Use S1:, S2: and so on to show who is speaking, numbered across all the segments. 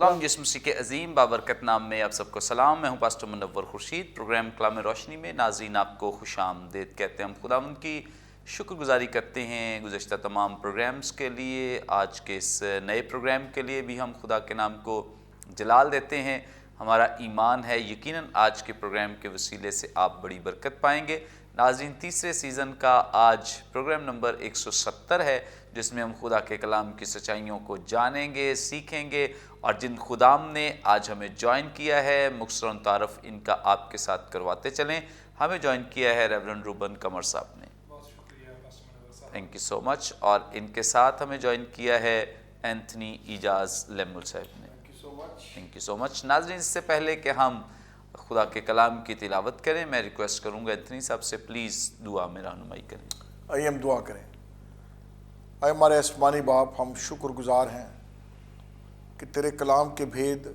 S1: السلام، یسوع مسیح کے عظیم بابرکت نام میں آپ سب کو سلام۔ میں ہوں پاسٹر منور خورشید۔ پروگرام کلام روشنی میں ناظرین آپ کو خوش آمدید کہتے ہیں۔ ہم خداوند کی شکر گزاری کرتے ہیں گزشتہ تمام پروگرامز کے لیے، آج کے اس نئے پروگرام کے لیے بھی ہم خدا کے نام کو جلال دیتے ہیں۔ ہمارا ایمان ہے یقیناً آج کے پروگرام کے وسیلے سے آپ بڑی برکت پائیں گے۔ ناظرین، تیسرے سیزن کا آج پروگرام نمبر 170 ہے، جس میں ہم خدا کے کلام کی سچائیوں کو جانیں گے، سیکھیں گے، اور جن خدام نے آج ہمیں جوائن کیا ہے مختصراً تعارف ان کا آپ کے ساتھ کرواتے چلیں۔ ہمیں جوائن کیا ہے ریورنڈ روبن قمر صاحب نے، تھینک یو سو مچ، اور ان کے ساتھ ہمیں جوائن کیا ہے اینتھنی اعجاز لیمل صاحب نے، تھینک یو سو مچ۔ ناظرین، اس سے پہلے کہ ہم خدا کے کلام کی تلاوت کریں، میں ریکویسٹ کروں گا اینتھنی صاحب سے پلیز دعا میں رہنمائی کریں۔
S2: آئیے ہم دعا کریں۔ اے ہمارے آسمانی باپ، ہم شکر گزار ہیں کہ تیرے کلام کے بھید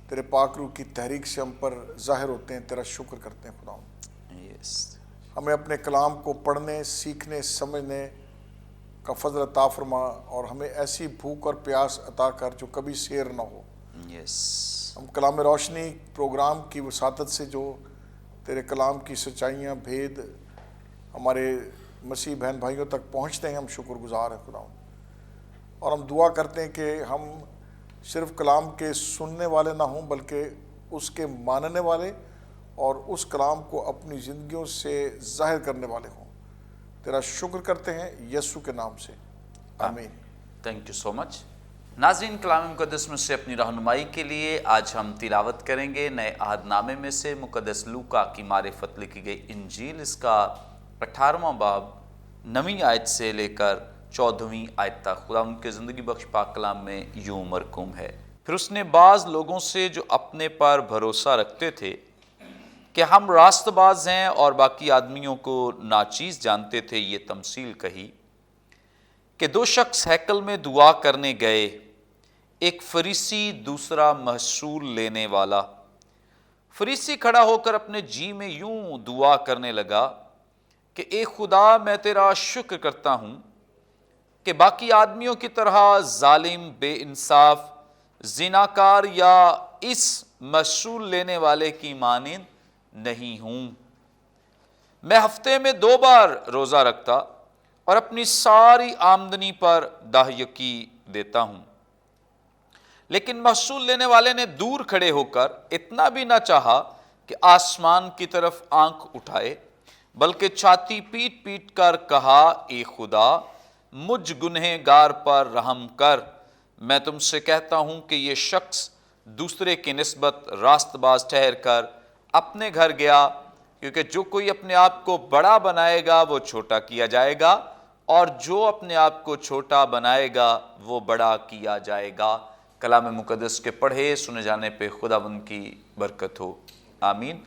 S2: تیرے پاک روح کی تحریک سے ہم پر ظاہر ہوتے ہیں۔ تیرا شکر کرتے ہیں خدا۔ ہمیں اپنے کلام کو پڑھنے، سیکھنے، سمجھنے کا فضل عطا فرما، اور ہمیں ایسی بھوک اور پیاس عطا کر جو کبھی سیر نہ ہو۔ ہم کلام روشنی پروگرام کی وساطت سے جو تیرے کلام کی سچائیاں، بھید ہمارے مسیح بہن بھائیوں تک پہنچتے ہیں، ہم شکر گزار ہیں خدا۔ اور ہم دعا کرتے ہیں کہ ہم صرف کلام کے سننے والے نہ ہوں، بلکہ اس کے ماننے والے اور اس کلام کو اپنی زندگیوں سے ظاہر کرنے والے ہوں۔ تیرا شکر کرتے ہیں یسوع کے نام سے، آمین۔
S1: تھینک یو سو مچ۔ ناظرین، کلام مقدس میں سے اپنی رہنمائی کے لیے آج ہم تلاوت کریں گے نئے عہد نامے میں سے مقدس لوکا کی معرفت لکھی گئی انجیل، اس کا 18واں باب 9ویں آیت سے لے کر 14ویں آیت تک خدا ان کے زندگی بخش پاک کلام میں یوں مرقوم ہے۔ پھر اس نے بعض لوگوں سے جو اپنے پر بھروسہ رکھتے تھے کہ ہم راست باز ہیں اور باقی آدمیوں کو ناچیز جانتے تھے، یہ تمثیل کہی کہ 2 شخص ہیکل میں دعا کرنے گئے، ایک فریسی دوسرا محصول لینے والا۔ فریسی کھڑا ہو کر اپنے جی میں یوں دعا کرنے لگا کہ اے خدا، میں تیرا شکر کرتا ہوں کہ باقی آدمیوں کی طرح ظالم، بے انصاف، زناکار یا اس محصول لینے والے کی مانند نہیں ہوں۔ میں ہفتے میں 2 بار روزہ رکھتا اور اپنی ساری آمدنی پر دہیکی دیتا ہوں۔ لیکن محصول لینے والے نے دور کھڑے ہو کر اتنا بھی نہ چاہا کہ آسمان کی طرف آنکھ اٹھائے، بلکہ چھاتی پیٹ پیٹ کر کہا، اے خدا، مجھ گنہگار پر رحم کر۔ میں تم سے کہتا ہوں کہ یہ شخص دوسرے کی نسبت راست باز ٹھہر کر اپنے گھر گیا، کیونکہ جو کوئی اپنے آپ کو بڑا بنائے گا وہ چھوٹا کیا جائے گا، اور جو اپنے آپ کو چھوٹا بنائے گا وہ بڑا کیا جائے گا۔ کلام مقدس کے پڑھے سنے جانے پہ خداوند کی برکت ہو، آمین۔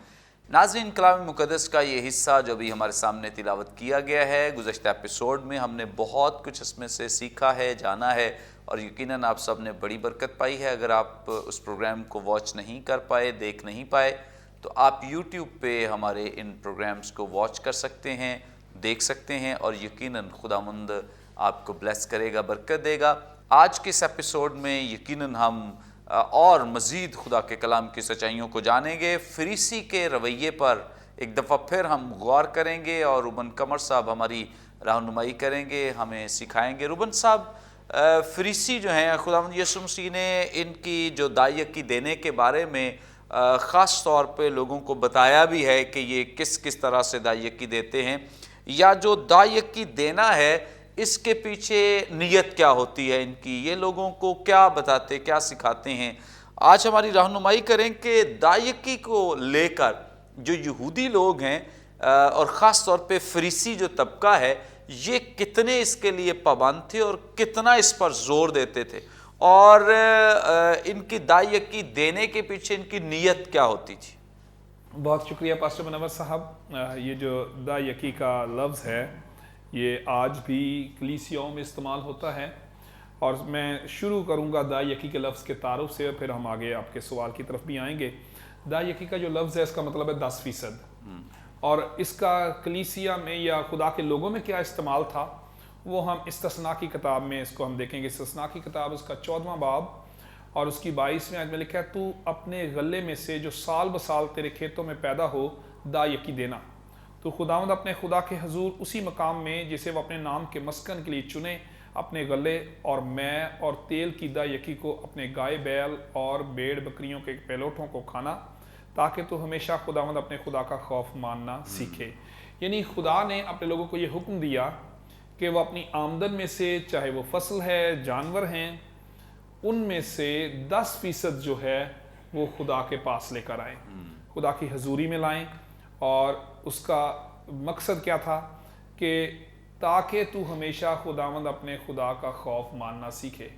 S1: ناظرین، کلام مقدس کا یہ حصہ جو بھی ہمارے سامنے تلاوت کیا گیا ہے، گزشتہ ایپیسوڈ میں ہم نے بہت کچھ اس میں سے سیکھا ہے، جانا ہے، اور یقیناً آپ سب نے بڑی برکت پائی ہے۔ اگر آپ اس پروگرام کو واچ نہیں کر پائے، دیکھ نہیں پائے، تو آپ یوٹیوب پہ ہمارے ان پروگرامز کو واچ کر سکتے ہیں، دیکھ سکتے ہیں، اور یقیناً خداوند آپ کو بلیس کرے گا، برکت دے گا۔ آج کے اس ایپیسوڈ میں یقیناً ہم اور مزید خدا کے کلام کی سچائیوں کو جانیں گے۔ فریسی کے رویے پر ایک دفعہ پھر ہم غور کریں گے، اور روبن قمر صاحب ہماری رہنمائی کریں گے، ہمیں سکھائیں گے۔ روبن صاحب، فریسی جو ہیں، خداوند یسوع مسیح نے ان کی جو دائیکی دینے کے بارے میں خاص طور پہ لوگوں کو بتایا بھی ہے کہ یہ کس کس طرح سے دائیکی دیتے ہیں، یا جو دائیکی دینا ہے اس کے پیچھے نیت کیا ہوتی ہے ان کی، یہ لوگوں کو کیا بتاتے، کیا سکھاتے ہیں۔ آج ہماری رہنمائی کریں کہ دائیکی کو لے کر جو یہودی لوگ ہیں اور خاص طور پہ فریسی جو طبقہ ہے، یہ کتنے اس کے لیے پابند تھے اور کتنا اس پر زور دیتے تھے، اور ان کی دائیکی دینے کے پیچھے ان کی نیت کیا ہوتی تھی۔
S3: بہت شکریہ پاسٹر منور صاحب۔ یہ جو دائیکی کا لفظ ہے یہ آج بھی کلیسیاؤں میں استعمال ہوتا ہے، اور میں شروع کروں گا دائیکی کے لفظ کے تعارف سے، پھر ہم آگے آپ کے سوال کی طرف بھی آئیں گے۔ دائیکی کا جو لفظ ہے اس کا مطلب ہے 10%، اور اس کا کلیسیا میں یا خدا کے لوگوں میں کیا استعمال تھا وہ ہم استثناء کی کتاب میں اس کو ہم دیکھیں گے۔ استثناء کی کتاب اس کا 14واں باب اور اس کی 22 میں آیت میں لکھا ہے تو اپنے غلے میں سے جو سال بسال تیرے کھیتوں میں پیدا ہو دا یکی دینا. تو خداوند اپنے خدا کے حضور اسی مقام میں جسے وہ اپنے نام کے مسکن کے لیے چنے اپنے غلے اور میں اور تیل کی دا یکی کو اپنے گائے بیل اور بھیڑ بکریوں کے پہلوٹوں کو کھانا تاکہ تو ہمیشہ خداوند اپنے خدا کا خوف ماننا سیکھے. یعنی خدا نے اپنے لوگوں کو یہ حکم دیا کہ وہ اپنی آمدن میں سے چاہے وہ فصل ہے جانور ہیں ان میں سے 10% جو ہے وہ خدا کے پاس لے کر آئیں, خدا کی حضوری میں لائیں. اور اس کا مقصد کیا تھا کہ تاکہ تو ہمیشہ خداوند اپنے خدا کا خوف ماننا سیکھے.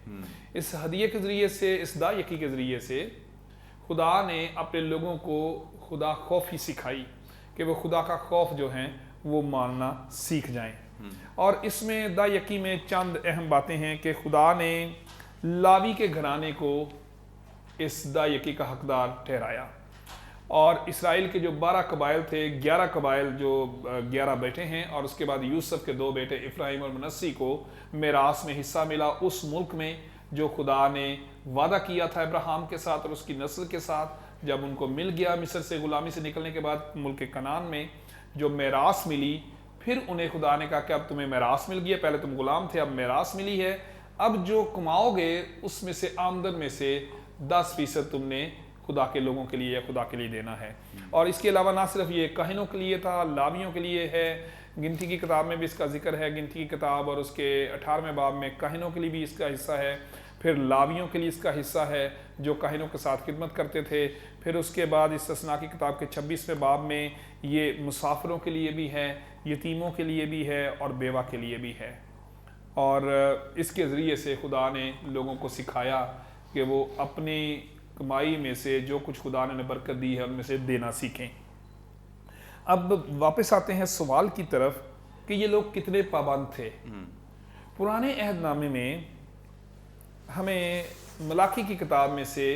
S3: اس ہدیے کے ذریعے سے, اس دا یکی کے ذریعے سے خدا نے اپنے لوگوں کو خدا خوف ہی سکھائی کہ وہ خدا کا خوف جو ہیں وہ ماننا سیکھ جائیں. اور اس میں دا یکی میں چند اہم باتیں ہیں کہ خدا نے لاوی کے گھرانے کو اس دا یکی کا حقدار ٹھہرایا اور اسرائیل کے جو 12 قبائل تھے 11 قبائل جو 11 بیٹے ہیں اور اس کے بعد یوسف کے 2 بیٹے افراہیم اور منسی کو میراث میں حصہ ملا اس ملک میں جو خدا نے وعدہ کیا تھا ابراہیم کے ساتھ اور اس کی نسل کے ساتھ. جب ان کو مل گیا مصر سے غلامی سے نکلنے کے بعد ملک کنعان میں جو میراث ملی, پھر انہیں خدا نے کہا کہ اب تمہیں میراث مل گیا, پہلے تم غلام تھے اب میراث ملی ہے, اب جو کماؤ گے اس میں سے آمدن میں سے 10% تم نے خدا کے لوگوں کے لیے خدا کے لیے دینا ہے. اور اس کے علاوہ نہ صرف یہ کاہنوں کے لیے تھا, لاویوں کے لیے ہے. گنتی کی کتاب میں بھی اس کا ذکر ہے, گنتی کی کتاب اور اس کے 18ویں باب میں کاہنوں کے لیے بھی اس کا حصہ ہے, پھر لاویوں کے لیے اس کا حصہ ہے جو کاہنوں کے ساتھ خدمت کرتے تھے. پھر اس کے بعد استثناء کی کتاب کے 26ویں باب میں یہ مسافروں کے لیے بھی ہے, یتیموں کے لیے بھی ہے اور بیوہ کے لیے بھی ہے. اور اس کے ذریعے سے خدا نے لوگوں کو سکھایا کہ وہ اپنی کمائی میں سے جو کچھ خدا نے برکت دی ہے ان میں سے دینا سیکھیں. اب واپس آتے ہیں سوال کی طرف کہ یہ لوگ کتنے پابند تھے. پرانے عہد نامے میں ہمیں ملاکی کی کتاب میں سے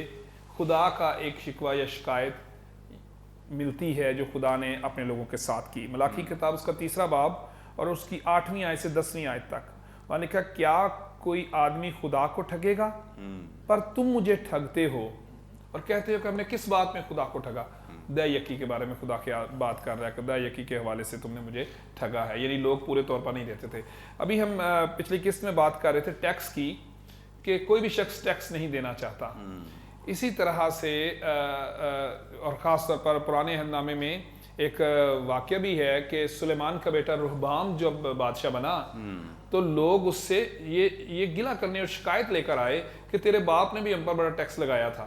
S3: خدا کا ایک شکوہ یا شکایت ملتی ہے جو خدا نے اپنے لوگوں کے ساتھ کی. ملاکی کی کتاب اس کا 3 باب اور اس کی 8ویں آیت سے 10ویں آیت تک وہاں نے کہا کیا کوئی آدمی خدا کو ٹھگے گا, پر تم مجھے ٹھگتے ہو اور کہتے ہو کہ ہم نے کس بات میں خدا کو ٹھگا. دا یکی کے بارے میں خدا کی بات کر رہا ہے کہ دا یکی کے حوالے سے تم نے مجھے ٹھگا ہے. یعنی لوگ پورے طور پر نہیں دیتے تھے. ابھی ہم پچھلی قسط میں بات کر رہے تھے ٹیکس کی کہ کوئی بھی شخص ٹیکس نہیں دینا چاہتا. اسی طرح سے اور خاص طور پر پرانے عہد نامے میں ایک واقعہ بھی ہے کہ سلیمان کا بیٹا رہبام جب بادشاہ بنا تو لوگ اس سے یہ گلہ کرنے اور شکایت لے کر آئے کہ تیرے باپ نے بھی ہم پر بڑا ٹیکس لگایا تھا,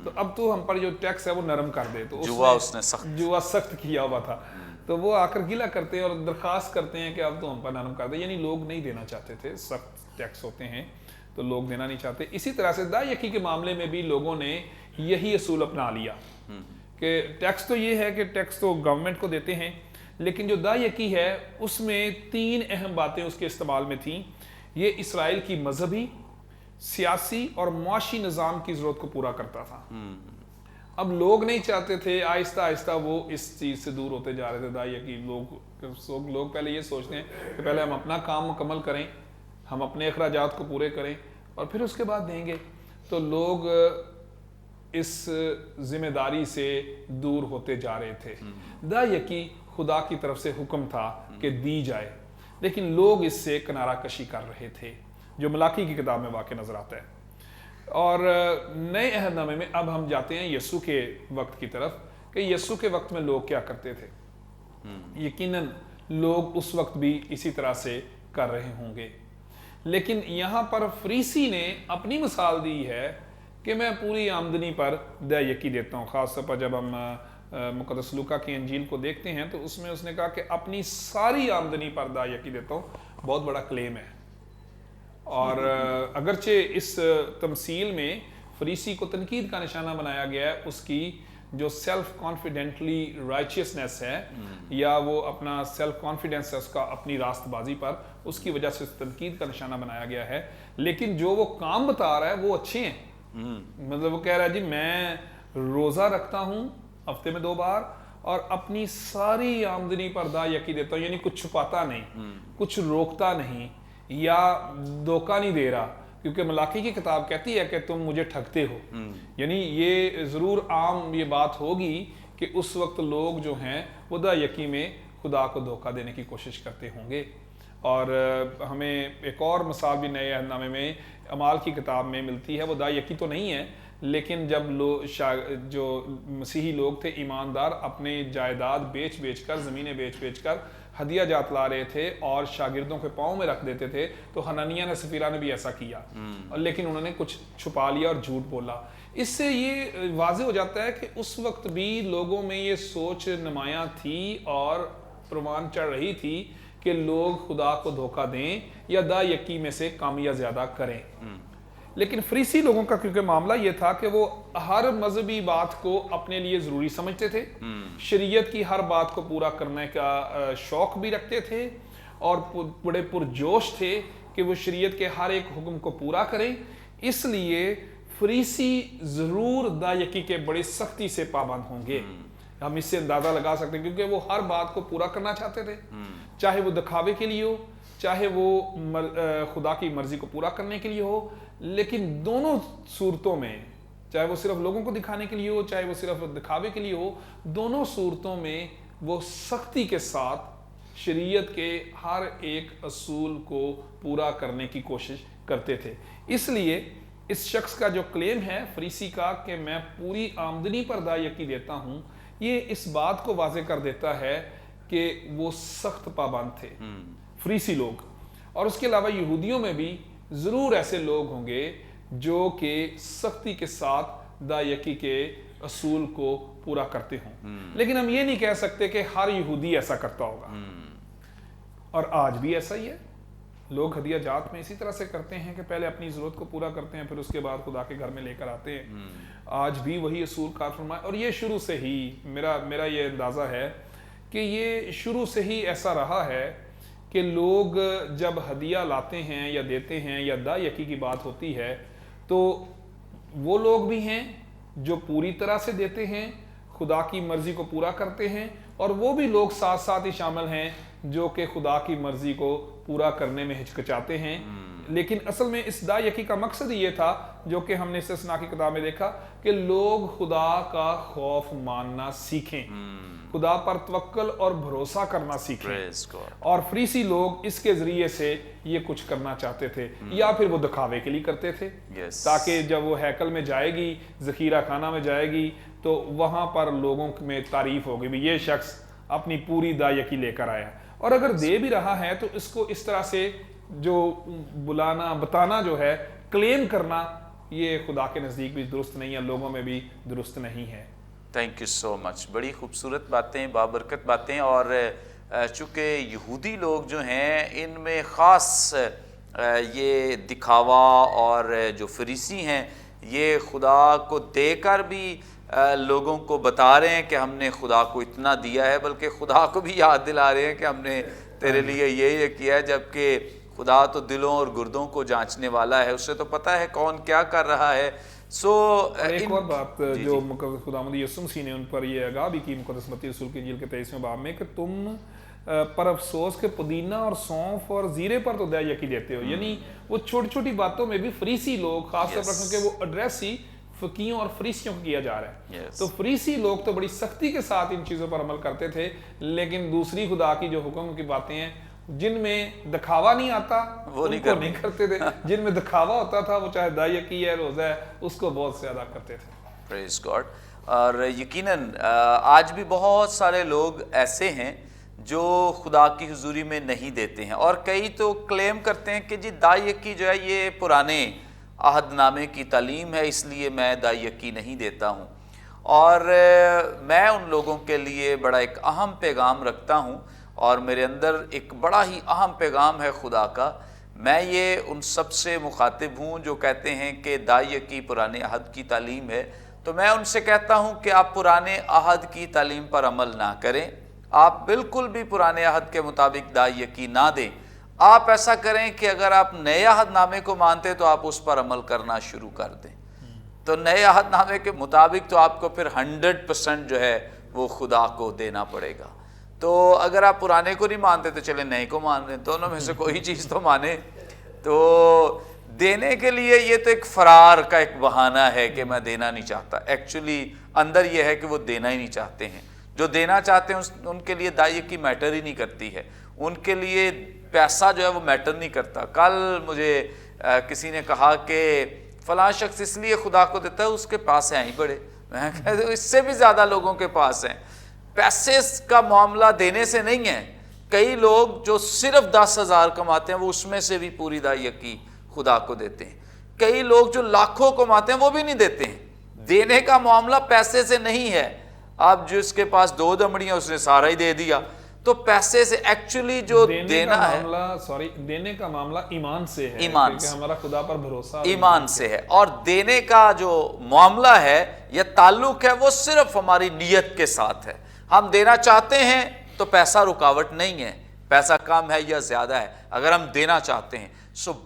S3: تو اب تو ہم پر جو ٹیکس ہے وہ نرم کر دے. تو جوا سخت کیا ہوا تھا, تو وہ آ کر گلہ کرتے ہیں اور درخواست کرتے ہیں کہ اب تو ہم پر نرم کر دے. یعنی لوگ نہیں دینا چاہتے تھے, سخت ٹیکس ہوتے ہیں تو لوگ دینا نہیں چاہتے. اسی طرح سے دا یکی کے معاملے میں بھی لوگوں نے یہی اصول اپنا لیا کہ ٹیکس تو یہ ہے کہ ٹیکس تو گورنمنٹ کو دیتے ہیں, لیکن جو دا یکی ہے اس میں 3 اہم باتیں اس کے استعمال میں تھیں. یہ اسرائیل کی مذہبی, سیاسی اور معاشی نظام کی ضرورت کو پورا کرتا تھا. اب لوگ نہیں چاہتے تھے, آہستہ آہستہ وہ اس چیز سے دور ہوتے جا رہے تھے. دا یکی لوگ پہلے یہ سوچتے ہیں کہ پہلے ہم اپنا کام مکمل کریں, ہم اپنے اخراجات کو پورے کریں اور پھر اس کے بعد دیں گے. تو لوگ اس ذمہ داری سے دور ہوتے جا رہے تھے. دا یکی خدا کی طرف سے حکم تھا کہ دی جائے, لیکن لوگ اس سے کنارہ کشی کر رہے تھے, جو ملاکی کی کتاب میں واقع نظر آتا ہے. اور نئے عہد نامے میں اب ہم جاتے ہیں یسوع کے وقت کی طرف کہ یسوع کے وقت میں لوگ کیا کرتے تھے. یقیناً لوگ اس وقت بھی اسی طرح سے کر رہے ہوں گے, لیکن یہاں پر فریسی نے اپنی مثال دی ہے کہ میں پوری آمدنی پر دا یکی دیتا ہوں. خاص طور پر جب ہم مقدس لوکا کی انجیل کو دیکھتے ہیں تو اس میں اس نے کہا کہ اپنی ساری آمدنی پر دا یکی دیتا ہوں. بہت بڑا کلیم ہے. اور اگرچہ اس تمثیل میں فریسی کو تنقید کا نشانہ بنایا گیا ہے, اس کی جو سیلف کانفیڈنٹلی رائچیسنس ہے یا وہ اپنا سیلف کانفیڈنس ہے اس کا اپنی راست بازی پر, اس کی وجہ سے تنقید کا نشانہ بنایا گیا ہے. لیکن جو وہ کام بتا رہا ہے وہ اچھے ہیں. مطلب وہ کہہ رہا ہے جی میں روزہ رکھتا ہوں ہفتے میں 2 بار اور اپنی ساری آمدنی پر دا یکی دیتا ہوں. یعنی کچھ چھپاتا نہیں, کچھ روکتا نہیں یا دھوکہ نہیں دے رہا کیونکہ ملاکی کی کتاب کہتی ہے کہ تم مجھے ٹھگتے ہو. یعنی یہ ضرور عام یہ بات ہوگی کہ اس وقت لوگ جو ہیں وہ دا یکی میں خدا کو دھوکہ دینے کی کوشش کرتے ہوں گے. اور ہمیں ایک اور مثال بھی نئے عہد نامے میں اعمال کی کتاب میں ملتی ہے. وہ دا یکی تو نہیں ہے، لیکن جب جو مسیحی لوگ تھے ایماندار اپنے جائیداد بیچ کر، زمینیں بیچ کر ہدیہ جات لا رہے تھے اور شاگردوں کے پاؤں میں رکھ دیتے تھے، تو حنانیہ نے سفیرہ نے بھی ایسا کیا، لیکن انہوں نے کچھ چھپا لیا اور جھوٹ بولا. اس سے یہ واضح ہو جاتا ہے کہ اس وقت بھی لوگوں میں یہ سوچ نمایاں تھی اور پروان چڑھ رہی تھی کہ لوگ خدا کو دھوکہ دیں یا دا یکی میں سے کم یا زیادہ کریں. لیکن فریسی لوگوں کا کیونکہ معاملہ یہ تھا کہ وہ ہر مذہبی بات کو اپنے لیے ضروری سمجھتے تھے، شریعت کی ہر بات کو پورا کرنے کا شوق بھی رکھتے تھے اور بڑے پرجوش تھے کہ وہ شریعت کے ہر ایک حکم کو پورا کریں. اس لیے فریسی ضرور دا یکی کے بڑی سختی سے پابند ہوں گے. ہم اس سے اندازہ لگا سکتے ہیں کیونکہ وہ ہر بات کو پورا کرنا چاہتے تھے، چاہے وہ دکھاوے کے لیے ہو، چاہے وہ خدا کی مرضی کو پورا کرنے کے لیے ہو. لیکن دونوں صورتوں میں، چاہے وہ صرف لوگوں کو دکھانے کے لیے ہو، چاہے وہ صرف دکھاوے کے لیے ہو، دونوں صورتوں میں وہ سختی کے ساتھ شریعت کے ہر ایک اصول کو پورا کرنے کی کوشش کرتے تھے. اس لیے اس شخص کا جو کلیم ہے فریسی کا کہ میں پوری آمدنی پر دا یکی دیتا ہوں، یہ اس بات کو واضح کر دیتا ہے کہ وہ سخت پابند تھے فریسی لوگ. اور اس کے علاوہ یہودیوں میں بھی ضرور ایسے لوگ ہوں گے جو کہ سختی کے ساتھ دا یکی کے اصول کو پورا کرتے ہوں. لیکن ہم یہ نہیں کہہ سکتے کہ ہر یہودی ایسا کرتا ہوگا. اور آج بھی ایسا ہی ہے. لوگ ہدیہ جات میں اسی طرح سے کرتے ہیں کہ پہلے اپنی ضرورت کو پورا کرتے ہیں، پھر اس کے بعد خدا کے گھر میں لے کر آتے ہیں. آج بھی وہی اصول کار فرمائے. اور یہ شروع سے ہی میرا یہ اندازہ ہے کہ یہ شروع سے ہی ایسا رہا ہے کہ لوگ جب ہدیہ لاتے ہیں یا دیتے ہیں یا دا یکی کی بات ہوتی ہے تو وہ لوگ بھی ہیں جو پوری طرح سے دیتے ہیں، خدا کی مرضی کو پورا کرتے ہیں، اور وہ بھی لوگ ساتھ ساتھ ہی شامل ہیں جو کہ خدا کی مرضی کو پورا کرنے میں ہچکچاتے ہیں. لیکن اصل میں اس دا یکی کا مقصد یہ تھا جو کہ ہم نے استثناء کی کتاب میں دیکھا کہ لوگ خدا کا خوف ماننا سیکھیں، خدا پر توکل اور بھروسہ کرنا سیکھیں. اور فریسی لوگ اس کے ذریعے سے یہ کچھ کرنا چاہتے تھے، یا پھر وہ دکھاوے کے لیے کرتے تھے تاکہ جب وہ ہیکل میں جائے گی، ذخیرہ خانہ میں جائے گی، تو وہاں پر لوگوں میں تعریف ہوگی بھی یہ شخص اپنی پوری دا یکی لے کر آیا. اور اگر دے بھی رہا ہے تو اس کو اس طرح سے جو بتانا جو ہے، کلیم کرنا، یہ خدا کے نزدیک بھی درست نہیں ہے، لوگوں میں بھی درست نہیں ہے.
S1: تھینک یو سو مچ. بڑی خوبصورت باتیں، بابرکت باتیں. اور چونکہ یہودی لوگ جو ہیں ان میں خاص یہ دکھاوا، اور جو فریسی ہیں یہ خدا کو دے کر بھی لوگوں کو بتا رہے ہیں کہ ہم نے خدا کو اتنا دیا ہے، بلکہ خدا کو بھی یاد دلا رہے ہیں کہ ہم نے تیرے لیے یہ کیا ہے. جبکہ خدا تو دلوں اور گردوں کو جانچنے والا ہے، اسے تو پتہ ہے کون کیا کر رہا ہے.
S3: ایک اور بات جو خداوند یسوع مسیح نے ان پر یہ آگاہ بھی کی مقدس متی رسول کی انجیل کے 23ویں باب میں کہ تم پر افسوس کہ پودینہ اور سونف اور زیرے پر تو دا یکی دیتے ہو. یعنی وہ چھوٹی چھوٹی باتوں میں بھی فریسی لوگ، خاص طور پر کیونکہ وہ ایڈریس ہی فقیوں اور فریسیوں کو کیا جا رہا ہے، تو فریسی لوگ تو بڑی سختی کے ساتھ ان چیزوں پر عمل کرتے تھے. لیکن دوسری خدا کی جو حکم کی باتیں ہیں جن میں دکھاوا نہیں آتا وہ نہیں کرتے تھے، جن میں دکھاوا ہوتا تھا وہ چاہے دا یکی ہے، روزہ ہے، اس کو بہت زیادہ کرتے تھے.
S1: پریز گاڈ. اور یقیناً آج بھی بہت سارے لوگ ایسے ہیں جو خدا کی حضوری میں نہیں دیتے ہیں، اور کئی تو کلیم کرتے ہیں کہ جی دا یکی جو ہے یہ پرانے عہد نامے کی تعلیم ہے، اس لیے میں دا یکی نہیں دیتا ہوں. اور میں ان لوگوں کے لیے بڑا ایک اہم پیغام رکھتا ہوں، اور میرے اندر ایک بڑا ہی اہم پیغام ہے خدا کا. میں یہ ان سب سے مخاطب ہوں جو کہتے ہیں کہ دا یکی پرانے عہد کی تعلیم ہے. تو میں ان سے کہتا ہوں کہ آپ پرانے عہد کی تعلیم پر عمل نہ کریں، آپ بالکل بھی پرانے عہد کے مطابق دا یکی نہ دیں. آپ ایسا کریں کہ اگر آپ نئے عہد نامے کو مانتے تو آپ اس پر عمل کرنا شروع کر دیں. تو نئے عہد نامے کے مطابق تو آپ کو پھر 100% جو ہے وہ خدا کو دینا پڑے گا. تو اگر آپ پرانے کو نہیں مانتے تو چلیں نئے کو مان لیں، دونوں میں سے کوئی چیز تو مانے. تو دینے کے لیے یہ تو ایک فرار کا ایک بہانہ ہے کہ میں دینا نہیں چاہتا. ایکچولی اندر یہ ہے کہ وہ دینا ہی نہیں چاہتے ہیں. جو دینا چاہتے ہیں ان کے لیے دائیں کی میٹر ہی نہیں کرتی ہے. ان کے لیے پیسہ جو ہے وہ میٹر نہیں کرتا. کل مجھے کسی نے کہا کہ فلاں شخص اس لیے خدا کو دیتا ہے اس کے پاس ہیں ہی بڑے. میں کہتا ہوں اس سے بھی زیادہ لوگوں کے پاس ہیں. پیسے کا معاملہ دینے سے نہیں ہے. کئی لوگ جو صرف 10,000 کماتے ہیں وہ اس میں سے بھی پوری دائیں کی خدا کو دیتے ہیں. کئی لوگ جو لاکھوں کماتے ہیں وہ بھی نہیں دیتے ہیں. دینے کا معاملہ پیسے سے نہیں ہے. اب جو اس کے پاس 2 دمڑیاں اس نے سارا ہی دے دیا. تو پیسے سے ایکچولی جو دینا ہے
S3: دینے کا معاملہ ایمان سے ہے.
S1: ایمان
S3: سے ہمارا خدا پر بھروسہ
S1: ایمان سے ہے. اور دینے کا جو معاملہ ہے یا تعلق ہے وہ صرف ہماری نیت کے ساتھ ہے. ہم دینا چاہتے ہیں تو پیسہ رکاوٹ نہیں ہے. پیسہ کم ہے یا زیادہ ہے اگر ہم دینا چاہتے ہیں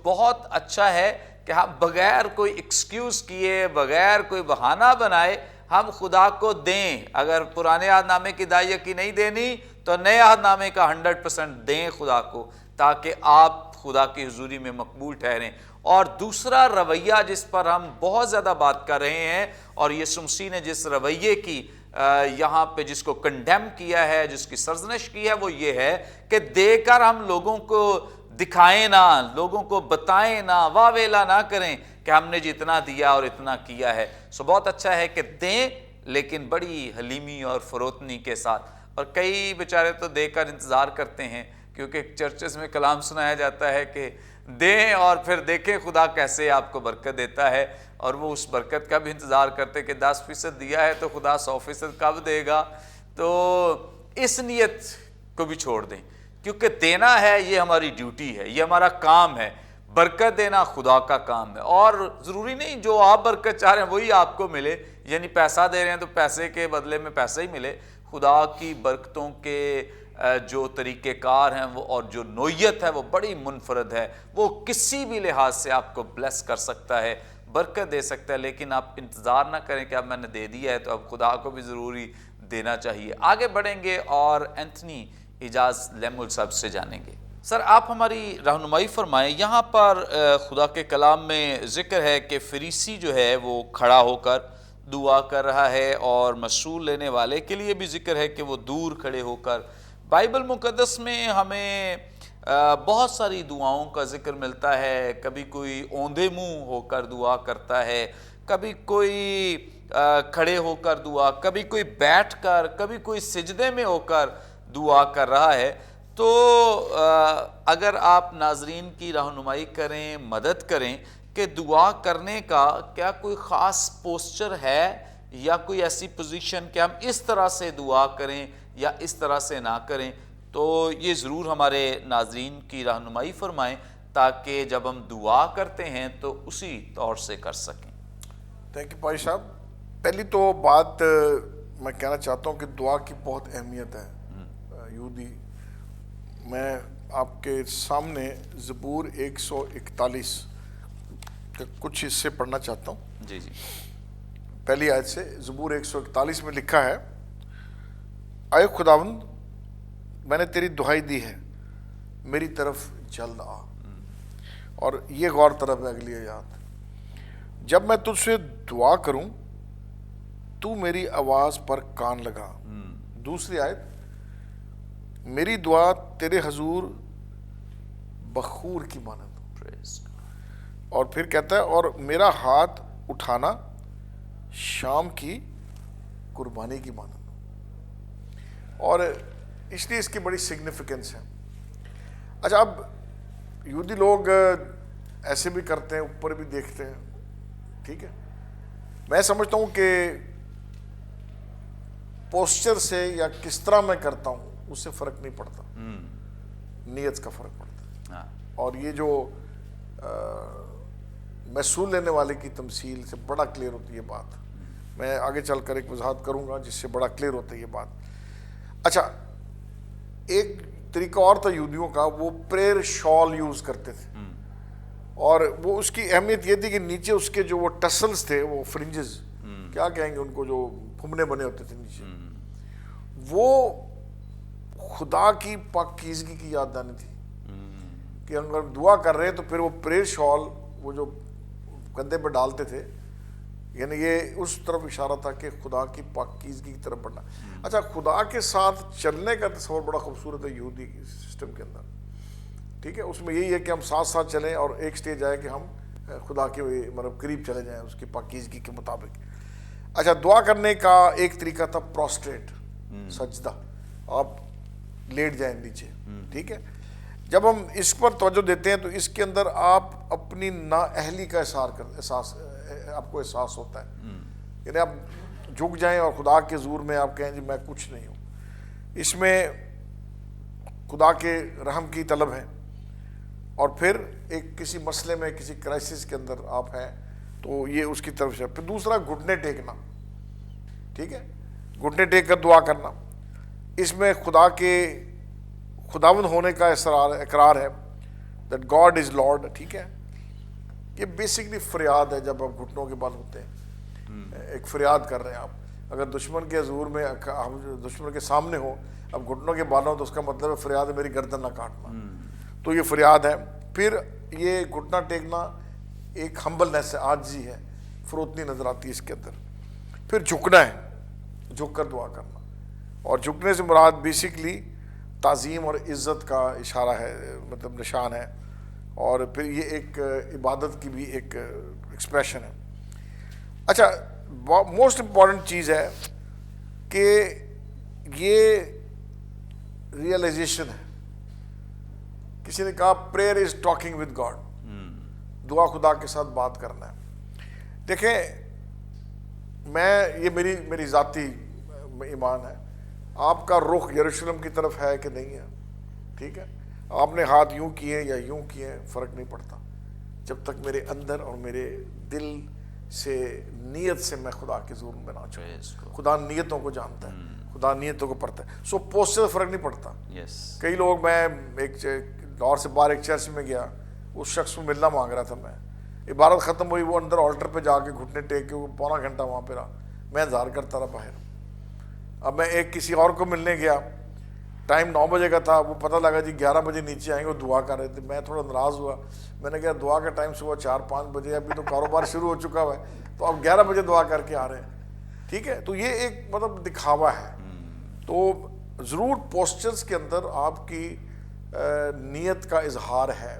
S1: بہت اچھا ہے کہ ہم بغیر کوئی ایکسکیوز کیے بغیر کوئی بہانہ بنائے ہم خدا کو دیں. اگر پرانے عہد نامے کی دائیں کی نہیں دینی تو نئے عہد نامے کا 100% دیں خدا کو تاکہ آپ خدا کی حضوری میں مقبول ٹھہریں. اور دوسرا رویہ جس پر ہم بہت زیادہ بات کر رہے ہیں اور یسوع مسیح نے جس رویے کی یہاں پہ جس کو کنڈیم کیا ہے جس کی سرزنش کی ہے وہ یہ ہے کہ دے کر ہم لوگوں کو دکھائیں نہ, لوگوں کو بتائیں نہ, واہ ویلا نہ کریں کہ ہم نے جتنا دیا اور اتنا کیا ہے. بہت اچھا ہے کہ دیں لیکن بڑی حلیمی اور فروتنی کے ساتھ. اور کئی بیچارے تو دے کر انتظار کرتے ہیں کیونکہ چرچز میں کلام سنایا جاتا ہے کہ دیں اور پھر دیکھیں خدا کیسے آپ کو برکت دیتا ہے. اور وہ اس برکت کا بھی انتظار کرتے کہ 10% دیا ہے تو خدا 100% کب دے گا. تو اس نیت کو بھی چھوڑ دیں کیونکہ دینا ہے یہ ہماری ڈیوٹی ہے, یہ ہمارا کام ہے. برکت دینا خدا کا کام ہے اور ضروری نہیں جو آپ برکت چاہ رہے ہیں وہی آپ کو ملے. یعنی پیسہ دے رہے ہیں تو پیسے کے بدلے میں پیسہ ہی ملے. خدا کی برکتوں کے جو طریقہ کار ہیں وہ اور جو نوعیت ہے وہ بڑی منفرد ہے. وہ کسی بھی لحاظ سے آپ کو بلیس کر سکتا ہے, برکت دے سکتا ہے. لیکن آپ انتظار نہ کریں کہ اب میں نے دے دیا ہے تو اب خدا کو بھی ضروری دینا چاہیے. آگے بڑھیں گے اور اینتھنی اعجاز لیمول صاحب سے جانیں گے. سر آپ ہماری رہنمائی فرمائیں. یہاں پر خدا کے کلام میں ذکر ہے کہ فریسی جو ہے وہ کھڑا ہو کر دعا کر رہا ہے اور مشہور لینے والے کے لیے بھی ذکر ہے کہ وہ دور کھڑے ہو کر. بائبل مقدس میں ہمیں بہت ساری دعاؤں کا ذکر ملتا ہے. کبھی کوئی اوندے منہ ہو کر دعا کرتا ہے, کبھی کوئی کھڑے ہو کر دعا, کبھی کوئی بیٹھ کر, کبھی کوئی سجدے میں ہو کر دعا کر رہا ہے. تو اگر آپ ناظرین کی رہنمائی کریں, مدد کریں کہ دعا کرنے کا کیا کوئی خاص پوسچر ہے یا کوئی ایسی پوزیشن کہ ہم اس طرح سے دعا کریں یا اس طرح سے نہ کریں, تو یہ ضرور ہمارے ناظرین کی رہنمائی فرمائیں تاکہ جب ہم دعا کرتے ہیں تو اسی طور سے کر سکیں.
S2: تھینک یو پائی صاحب. پہلی تو بات میں کہنا چاہتا ہوں کہ دعا کی بہت اہمیت ہے. یہودی میں آپ کے سامنے زبور 141 کے کچھ حصے پڑھنا چاہتا ہوں.
S1: جی جی.
S2: پہلی آیت سے. زبور 141 میں لکھا ہے, اے خداوند میں نے تیری دہائی دی ہے, میری طرف جلد آ. اور یہ غور طرف ہے اگلی آیات, جب میں تجھ سے دعا کروں تو میری آواز پر کان لگا. دوسری آیت, میری دعا تیرے حضور بخور کی مانند. اور پھر کہتا ہے, اور میرا ہاتھ اٹھانا شام کی قربانی کی مانند. اور اس لیے اس کی بڑی سگنیفیکنس ہے. اچھا, اب یہودی لوگ ایسے بھی کرتے ہیں, اوپر بھی دیکھتے ہیں, ٹھیک ہے. میں سمجھتا ہوں کہ پوسچر سے یا کس طرح میں کرتا ہوں اس سے فرق نہیں پڑتا, نیت کا فرق پڑتا ہے. اور یہ جو محصول لینے والے کی تمثیل سے بڑا کلیئر ہوتی ہے بات. میں آگے چل کر ایک وضاحت کروں گا جس سے بڑا کلیئر ہوتا ہے یہ بات. اچھا, ایک طریقہ اور تھا یہودیوں کا, وہ پریئر شال یوز کرتے تھے. اور وہ اس کی اہمیت یہ تھی کہ نیچے اس کے جو وہ ٹسلز تھے, وہ فرنجز کیا کہیں گے ان کو, جو پھمنے بنے ہوتے تھے نیچے, وہ خدا کی پاکیزگی کی یاد دہانی تھی کہ اگر دعا کر رہے ہیں تو پھر وہ پریئر شال وہ جو کندھے پہ ڈالتے تھے، یعنی یہ اس طرف اشارہ تھا کہ خدا کی پاکیزگی کی طرف بڑھنا. اچھا، خدا کے ساتھ چلنے کا تصور بڑا خوبصورت ہے یہودی سسٹم کے اندر. ٹھیک ہے، اس میں یہی ہے کہ ہم ساتھ ساتھ چلیں اور ایک سٹیج آئے کہ ہم خدا کے مطلب قریب چلے جائیں اس کی پاکیزگی کے مطابق. اچھا، دعا کرنے کا ایک طریقہ تھا پروسٹریٹ، سجدہ، آپ لیٹ جائیں نیچے. ٹھیک ہے، جب ہم اس پر توجہ دیتے ہیں تو اس کے اندر آپ اپنی نااہلی کا احساس آپ کو احساس ہوتا ہے. یعنی آپ جھک جائیں اور خدا کے حضور میں آپ کہیں جی میں کچھ نہیں ہوں. اس میں خدا کے رحم کی طلب ہے، اور پھر ایک کسی مسئلے میں کسی کرائسس کے اندر آپ ہیں تو یہ اس کی طرف سے. پھر دوسرا گھٹنے ٹیکنا. ٹھیک ہے، گھٹنے ٹیک کر دعا کرنا. اس میں خدا کے خداوند ہونے کا اقرار ہے، دیٹ گاڈ از لارڈ. ٹھیک ہے، یہ بیسکلی فریاد ہے. جب آپ گھٹنوں کے بال ہوتے ہیں، ایک فریاد کر رہے ہیں آپ. اگر دشمن کے حضور میں ہم دشمن کے سامنے ہو، اب گھٹنوں کے بال ہوں تو اس کا مطلب ہے فریاد ہے میری گردن نہ کاٹنا. تو یہ فریاد ہے. پھر یہ گھٹنا ٹیکنا ایک ہمبلنس ہے، عاجزی ہے، فروتنی نظر آتی ہے اس کے اندر. پھر جھکنا ہے، جھک کر دعا کرنا. اور جھکنے سے مراد بیسکلی تعظیم اور عزت کا اشارہ ہے، مطلب نشان ہے. اور پھر یہ ایک عبادت کی بھی ایک ایکسپریشن ہے. اچھا، موسٹ امپورٹنٹ چیز ہے کہ یہ ریئلائزیشن ہے. کسی نے کہا prayer is talking with God, دعا خدا کے ساتھ بات کرنا ہے. دیکھیں، یہ میری ذاتی ایمان ہے. آپ کا رخ یروشلم کی طرف ہے کہ نہیں ہے. ٹھیک ہے، آپ نے ہاتھ یوں کیے یا یوں کیے فرق نہیں پڑتا، جب تک میرے اندر اور میرے دل سے نیت سے میں خدا کے حضور میں نہ چھوڑوں. خدا نیتوں کو جانتا ہے، خدا نیتوں کو پڑھتا ہے. سو پوسٹ سے فرق نہیں پڑتا. کئی لوگ، میں ایک لاہور سے باہر ایک چرچ میں گیا، اس شخص کو ملنا مانگ رہا تھا. میں عبارت ختم ہوئی، وہ اندر آلٹر پہ جا کے گھٹنے ٹیک کے وہ پونا گھنٹہ وہاں پہ رہا. میں انتظار کرتا رہا باہر. اب میں ایک کسی اور کو ملنے گیا، ٹائم 9 بجے کا تھا. وہ پتہ لگا جی 11 بجے نیچے آئیں گے، وہ دعا کر رہے تھے. میں تھوڑا ناراض ہوا. میں نے کہا دعا کا ٹائم صبح 4-5 بجے، ابھی تو کاروبار شروع ہو چکا ہوا ہے، تو آپ 11 بجے دعا کر کے آ رہے ہیں. ٹھیک ہے، تو یہ ایک مطلب دکھاوا ہے. تو ضرور پوسچرز کے اندر آپ کی نیت کا اظہار ہے.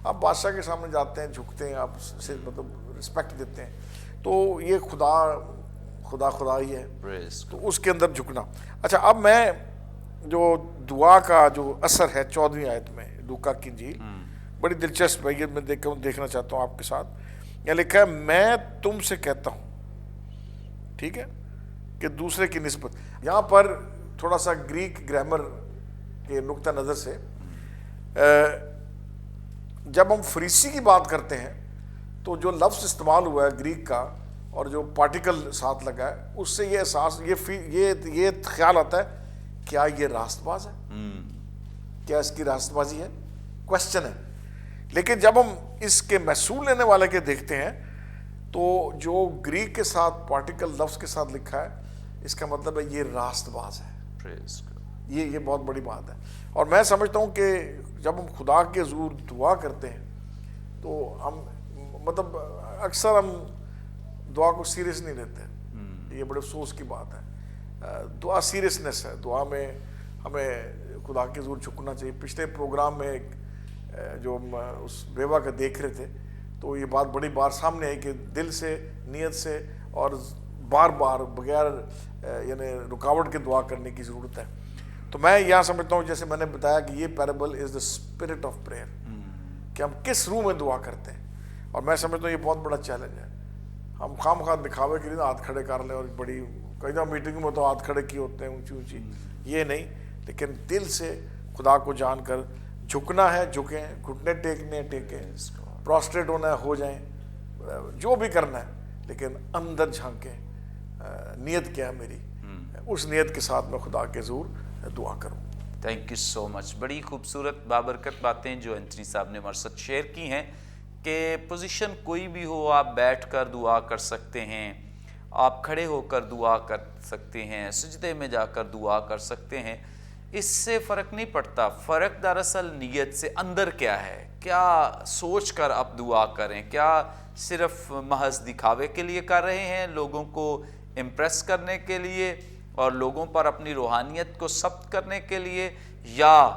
S2: آپ بادشاہ کے سامنے جاتے ہیں، جھکتے ہیں، آپ سے مطلب رسپیکٹ دیتے ہیں. تو یہ خدا ہی ہے، تو اس کے اندر جھکنا. اچھا، اب میں جو دعا کا جو اثر ہے 14ویں آیت میں لوکا کی انجیل، بڑی دلچسپ ہے. یہ میں دیکھنا چاہتا ہوں آپ کے ساتھ. یہاں لکھا ہے میں تم سے کہتا ہوں. ٹھیک ہے، کہ دوسرے کی نسبت. یہاں پر تھوڑا سا گریک گرامر کے نقطہ نظر سے جب ہم فریسی کی بات کرتے ہیں تو جو لفظ استعمال ہوا ہے گریک کا اور جو پارٹیکل ساتھ لگا ہے، اس سے یہ احساس یہ خیال آتا ہے کیا یہ راست باز ہے، کیا اس کی راست بازی ہے، کوشچن ہے. لیکن جب ہم اس کے محصول لینے والے کے دیکھتے ہیں تو جو گریک کے ساتھ پارٹیکل لفظ کے ساتھ لکھا ہے، اس کا مطلب ہے یہ راست باز ہے. یہ بہت بڑی بات ہے. اور میں سمجھتا ہوں کہ جب ہم خدا کے حضور دعا کرتے ہیں تو ہم مطلب اکثر ہم دعا کو سیریس نہیں لیتے. یہ بڑے افسوس کی بات ہے. دعا سیریسنس ہے. دعا میں ہمیں خدا کے حضور جھکنا چاہیے. پچھلے پروگرام میں جو ہم اس بیوہ کا دیکھ رہے تھے تو یہ بات بڑی بار سامنے آئی کہ دل سے، نیت سے اور بار بار بغیر یعنی رکاوٹ کے دعا کرنے کی ضرورت ہے. تو میں یہاں سمجھتا ہوں، جیسے میں نے بتایا کہ یہ پیرابل از دا اسپرٹ آف پریئر، کہ ہم کس روح میں دعا کرتے ہیں. اور میں سمجھتا ہوں یہ بہت بڑا چیلنج ہے. ہم خواہ دکھاوے کے لیے ہاتھ کھڑے کر لیں، اور بڑی کئی دفعہ میٹنگ میں تو ہاتھ کھڑے کیے ہوتے ہیں اونچی اونچی، یہ نہیں. لیکن دل سے خدا کو جان کر جھکنا ہے، جھکیں. گھٹنے ٹیکنے ٹیکیں، پروسٹریٹ ہونا ہے ہو جائیں، جو بھی کرنا ہے، لیکن اندر جھانکیں. نیت کیا ہے میری، اس نیت کے ساتھ میں خدا کے حضور دعا کروں.
S1: تھینک یو سو مچ. بڑی خوبصورت بابرکت باتیں جو اینتھنی صاحب نے ہمارے ساتھ شیئر کی ہیں کہ پوزیشن کوئی بھی ہو، آپ بیٹھ کر دعا کر سکتے ہیں، آپ کھڑے ہو کر دعا کر سکتے ہیں، سجدے میں جا کر دعا کر سکتے ہیں. اس سے فرق نہیں پڑتا. فرق دراصل نیت سے اندر کیا ہے, کیا سوچ کر آپ دعا کریں, کیا صرف محض دکھاوے کے لیے کر رہے ہیں, لوگوں کو امپریس کرنے کے لیے اور لوگوں پر اپنی روحانیت کو ثبت کرنے کے لیے, یا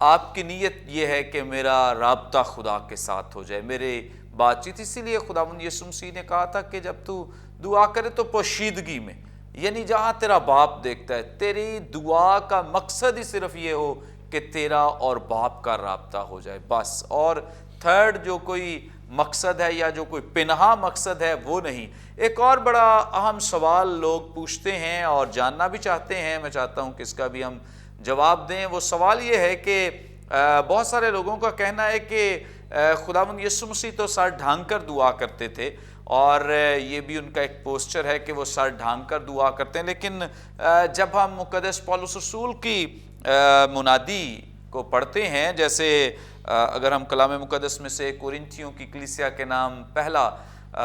S1: آپ کی نیت یہ ہے کہ میرا رابطہ خدا کے ساتھ ہو جائے, میرے بات چیت. اسی لیے خداوند یسوع مسیح نے کہا تھا کہ جب تو دعا کرے تو پوشیدگی میں, یعنی جہاں تیرا باپ دیکھتا ہے. تیری دعا کا مقصد ہی صرف یہ ہو کہ تیرا اور باپ کا رابطہ ہو جائے بس, اور تھرڈ جو کوئی مقصد ہے یا جو کوئی پنہا مقصد ہے وہ نہیں. ایک اور بڑا اہم سوال لوگ پوچھتے ہیں اور جاننا بھی چاہتے ہیں, میں چاہتا ہوں کہ اس کا بھی ہم جواب دیں. وہ سوال یہ ہے کہ بہت سارے لوگوں کا کہنا ہے کہ خداوند یسوع مسیح تو سر ڈھانگ کر دعا کرتے تھے, اور یہ بھی ان کا ایک پوسچر ہے کہ وہ سر ڈھانگ کر دعا کرتے ہیں. لیکن جب ہم مقدس پولس رسول کی منادی کو پڑھتے ہیں, جیسے اگر ہم کلام مقدس میں سے کورنتھیوں کی کلیسیا کے نام پہلا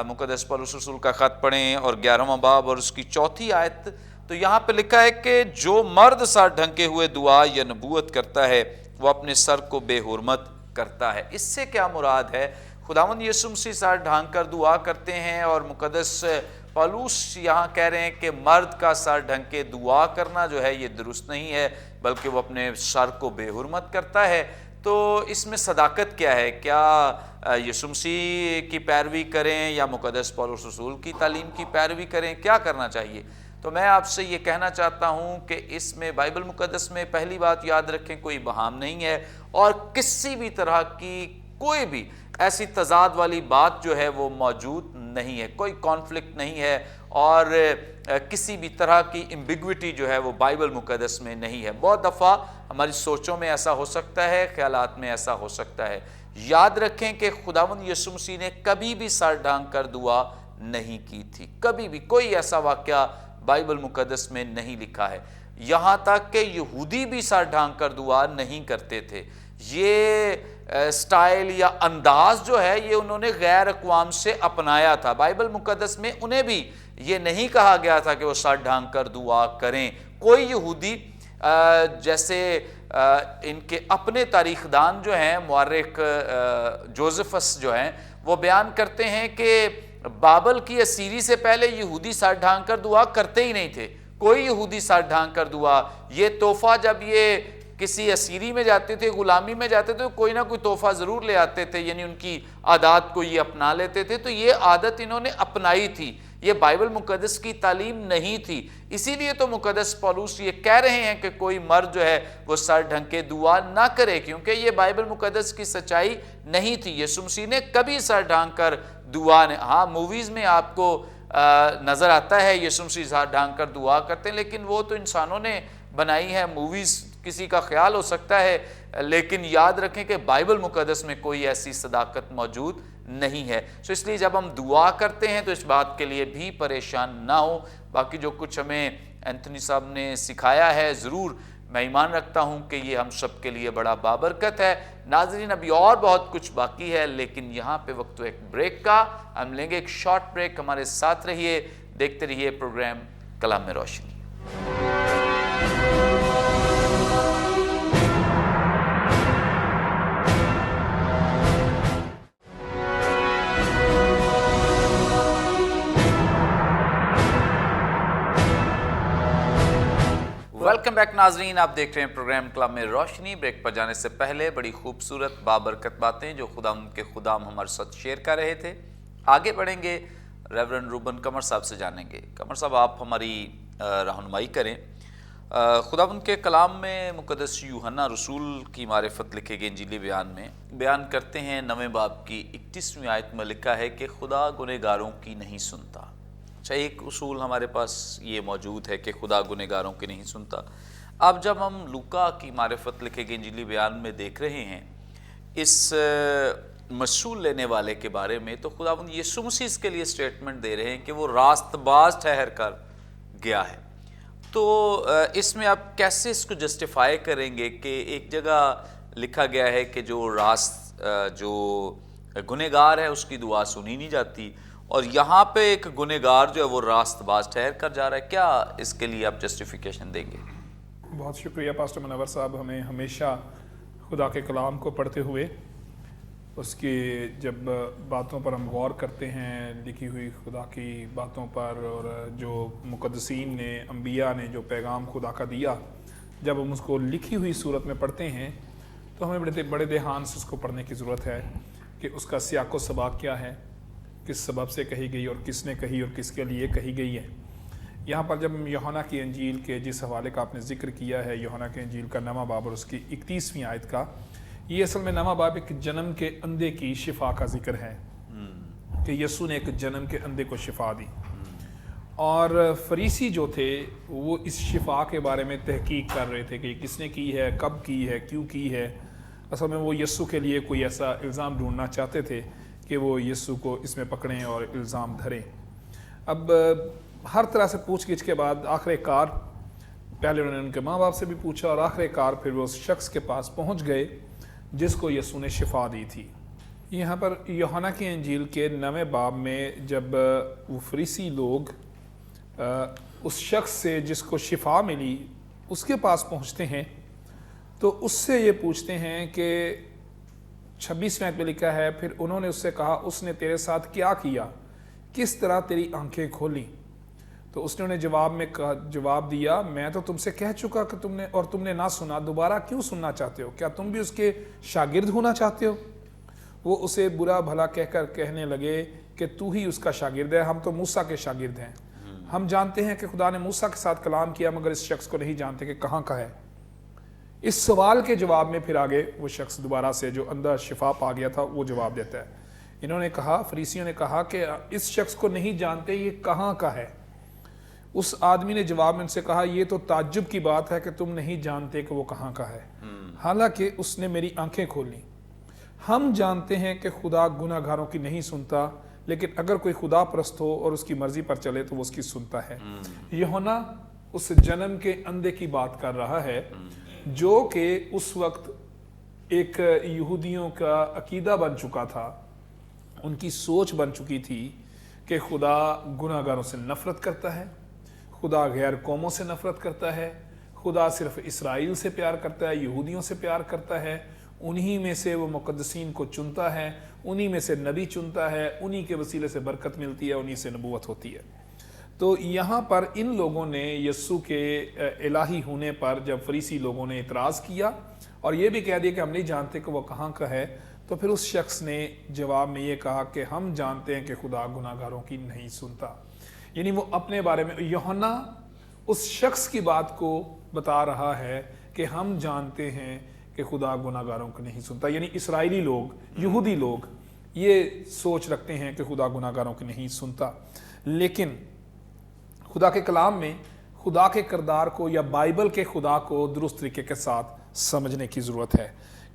S1: مقدس پولس رسول کا خط پڑھیں اور 11واں باب اور اس کی 4 آیت, تو یہاں پہ لکھا ہے کہ جو مرد سر ڈھنکے ہوئے دعا یا نبوت کرتا ہے وہ اپنے سر کو بے حرمت کرتا ہے. اس سے کیا مراد ہے؟ خداوند یسوع مسیح سر ڈھانک کر دعا کرتے ہیں, اور مقدس پولس یہاں کہہ رہے ہیں کہ مرد کا سر ڈھنک کے دعا کرنا جو ہے یہ درست نہیں ہے, بلکہ وہ اپنے سر کو بے حرمت کرتا ہے. تو اس میں صداقت کیا ہے؟ کیا یسوع مسیح کی پیروی کریں یا مقدس پولس رسول کی تعلیم کی پیروی کریں؟ کیا کرنا چاہیے؟ تو میں آپ سے یہ کہنا چاہتا ہوں کہ اس میں بائبل مقدس میں پہلی بات یاد رکھیں کوئی بہام نہیں ہے, اور کسی بھی طرح کی کوئی بھی ایسی تضاد والی بات جو ہے وہ موجود نہیں ہے, کوئی کانفلکٹ نہیں ہے, اور کسی بھی طرح کی ایمبیگوٹی جو ہے وہ بائبل مقدس میں نہیں ہے. بہت دفعہ ہماری سوچوں میں ایسا ہو سکتا ہے, خیالات میں ایسا ہو سکتا ہے. یاد رکھیں کہ خداوند یسوع مسیح نے کبھی بھی سر ڈھانک کر دعا نہیں کی تھی, کبھی بھی. کوئی ایسا واقعہ بائبل مقدس میں نہیں لکھا ہے. یہاں تک کہ یہودی بھی سر ڈھانک کر دعا نہیں کرتے تھے. یہ سٹائل یا انداز جو ہے یہ انہوں نے غیر اقوام سے اپنایا تھا. بائبل مقدس میں انہیں بھی یہ نہیں کہا گیا تھا کہ وہ سر ڈھانک کر دعا کریں. کوئی یہودی جیسے ان کے اپنے تاریخ دان جو ہیں, مورخ جوزفس جو ہیں, وہ بیان کرتے ہیں کہ بابل کی اسیری سے پہلے یہودی سر ڈھانک کر دعا کرتے ہی نہیں تھے. کوئی یہودی سر ڈھانک کر دعا, یہ تحفہ جب یہ کسی اسیری میں جاتے تھے, غلامی میں جاتے تھے, کوئی نہ کوئی تحفہ ضرور لے آتے تھے, یعنی ان کی عادات کو یہ اپنا لیتے تھے. تو یہ عادت انہوں نے اپنائی تھی, یہ بائبل مقدس کی تعلیم نہیں تھی. اسی لیے تو مقدس پولس یہ کہہ رہے ہیں کہ کوئی مرد جو ہے وہ سر ڈھنکے دعا نہ کرے, کیونکہ یہ بائبل مقدس کی سچائی نہیں تھی. یسوع مسیح نے کبھی سر ڈھانک کر دعا نے, ہاں موویز میں آپ کو نظر آتا ہے یسوع مسیح سر ڈھانک کر دعا کرتے ہیں, لیکن وہ تو انسانوں نے بنائی ہے موویز, کسی کا خیال ہو سکتا ہے. لیکن یاد رکھیں کہ بائبل مقدس میں کوئی ایسی صداقت موجود نہیں ہے. سو اس لیے جب ہم دعا کرتے ہیں تو اس بات کے لیے بھی پریشان نہ ہو. باقی جو کچھ ہمیں اینتھنی صاحب نے سکھایا ہے, ضرور میں ایمان رکھتا ہوں کہ یہ ہم سب کے لیے بڑا بابرکت ہے. ناظرین ابھی اور بہت کچھ باقی ہے, لیکن یہاں پہ وقت تو ایک بریک کا, ہم لیں گے ایک شارٹ بریک. ہمارے ساتھ رہیے, دیکھتے رہیے پروگرام کلام میں روشنی. ویلکم بیک ناظرین, آپ دیکھ رہے ہیں پروگرام کلام میں روشنی. بریک پر جانے سے پہلے بڑی خوبصورت بابرکت باتیں جو خدا ان کے خدام ہمارے ساتھ شیئر کر رہے تھے. آگے بڑھیں گے, ریورنڈ روبن قمر صاحب سے جانیں گے. قمر صاحب آپ ہماری رہنمائی کریں. خدا ان کے کلام میں مقدس یوحنا رسول کی معرفت لکھے گئے انجیلی بیان میں بیان کرتے ہیں, 9ویں باب کی 31ویں آیت میں لکھا ہے کہ خدا گنہگاروں کی نہیں سنتا. اچھا, ایک اصول ہمارے پاس یہ موجود ہے کہ خدا گنہگاروں کی نہیں سنتا. اب جب ہم لوکا کی معرفت لکھے گئے انجیلی بیان میں دیکھ رہے ہیں اس مشعول لینے والے کے بارے میں, تو خداوند یسوع مسیح اس کے لیے سٹیٹمنٹ دے رہے ہیں کہ وہ راست باز ٹھہر کر گیا ہے. تو اس میں آپ کیسے اس کو جسٹیفائی کریں گے کہ ایک جگہ لکھا گیا ہے کہ جو گنہگار ہے اس کی دعا سنی نہیں جاتی, اور یہاں پہ ایک گنہگار جو ہے وہ راست باز ٹھہر کر جا رہا ہے. کیا اس کے لیے آپ جسٹیفیکیشن دیں گے؟
S3: بہت شکریہ پاسٹر منور صاحب. ہمیں ہمیشہ خدا کے کلام کو پڑھتے ہوئے اس کی جب باتوں پر ہم غور کرتے ہیں، لکھی ہوئی خدا کی باتوں پر، اور جو مقدسین نے، انبیاء نے جو پیغام خدا کا دیا، جب ہم اس کو لکھی ہوئی صورت میں پڑھتے ہیں تو ہمیں بڑے دھیان سے اس کو پڑھنے کی ضرورت ہے کہ اس کا سیاق و سباق کیا ہے، کس سبب سے کہی گئی اور کس نے کہی اور کس کے لیے کہی گئی ہے. یہاں پر جب یوحنا کی انجیل کے جس حوالے کا آپ نے ذکر کیا ہے، یوحنا کی انجیل کا 9واں باب اور اس کی 31ویں آیت کا، یہ اصل میں 9واں باب ایک جنم کے اندھے کی شفا کا ذکر ہے کہ یسوع نے ایک جنم کے اندھے کو شفا دی. اور فریسی جو تھے وہ اس شفا کے بارے میں تحقیق کر رہے تھے کہ کس نے کی ہے، کب کی ہے، کیوں کی ہے. اصل میں وہ یسوع کے لیے کوئی ایسا الزام ڈھونڈنا چاہتے تھے کہ وہ یسوع کو اس میں پکڑیں اور الزام دھریں. اب ہر طرح سے پوچھ گچھ کے بعد آخر کار پہلے انہوں نے ان کے ماں باپ سے بھی پوچھا، اور آخر کار پھر وہ اس شخص کے پاس پہنچ گئے جس کو یسوع نے شفا دی تھی. یہاں پر یوحنا کی انجیل کے 9ویں باب میں جب وہ فریسی لوگ اس شخص سے جس کو شفا ملی اس کے پاس پہنچتے ہیں تو اس سے یہ پوچھتے ہیں کہ 26ویں آیت میں لکھا ہے، پھر انہوں نے اس سے کہا اس نے تیرے ساتھ کیا کیا، کس طرح تیری آنکھیں کھولی؟ تو اس نے انہیں جواب دیا، میں تو تم سے کہہ چکا کہ تم نے نہ سنا، دوبارہ کیوں سننا چاہتے ہو؟ کیا تم بھی اس کے شاگرد ہونا چاہتے ہو؟ وہ اسے برا بھلا کہہ کر کہنے لگے کہ تو ہی اس کا شاگرد ہے، ہم تو موسیٰ کے شاگرد ہیں. ہم جانتے ہیں کہ خدا نے موسیٰ کے ساتھ کلام کیا، مگر اس شخص کو نہیں جانتے کہ کہاں کا ہے. اس سوال کے جواب میں پھر آگے وہ شخص دوبارہ سے جو اندر شفا پا گیا تھا وہ جواب دیتا ہے. انہوں نے کہا، فریسیوں نے کہا کہ اس شخص کو نہیں جانتے، یہ کہاں کا ہے. اس آدمی نے جواب میں ان سے کہا، یہ تو تعجب کی بات ہے کہ تم نہیں جانتے کہ وہ کہاں کا ہے، حالانکہ اس نے میری آنکھیں کھولی. ہم جانتے ہیں کہ خدا گناہ گاروں کی نہیں سنتا، لیکن اگر کوئی خدا پرست ہو اور اس کی مرضی پر چلے تو وہ اس کی سنتا ہے. یوحنا اس جنم کے اندھے کی بات کر رہا ہے جو کہ اس وقت ایک یہودیوں کا عقیدہ بن چکا تھا، ان کی سوچ بن چکی تھی کہ خدا گناہ گاروں سے نفرت کرتا ہے، خدا غیر قوموں سے نفرت کرتا ہے، خدا صرف اسرائیل سے پیار کرتا ہے، یہودیوں سے پیار کرتا ہے، انہی میں سے وہ مقدسین کو چنتا ہے، انہی میں سے نبی چنتا ہے، انہی کے وسیلے سے برکت ملتی ہے، انہی سے نبوت ہوتی ہے. تو یہاں پر ان لوگوں نے یسوع کے الہی ہونے پر جب فریسی لوگوں نے اعتراض کیا اور یہ بھی کہہ دیا کہ ہم نہیں جانتے کہ وہ کہاں کا ہے، تو پھر اس شخص نے جواب میں یہ کہا کہ ہم جانتے ہیں کہ خدا گناہ گاروں کی نہیں سنتا. یعنی وہ اپنے بارے میں، یوحنا اس شخص کی بات کو بتا رہا ہے کہ ہم جانتے ہیں کہ خدا گناہ گاروں کو نہیں سنتا. یعنی اسرائیلی لوگ، یہودی لوگ یہ سوچ رکھتے ہیں کہ خدا گناہ گاروں کو نہیں سنتا. لیکن خدا کے کلام میں خدا کے کردار کو یا بائبل کے خدا کو درست طریقے کے ساتھ سمجھنے کی ضرورت ہے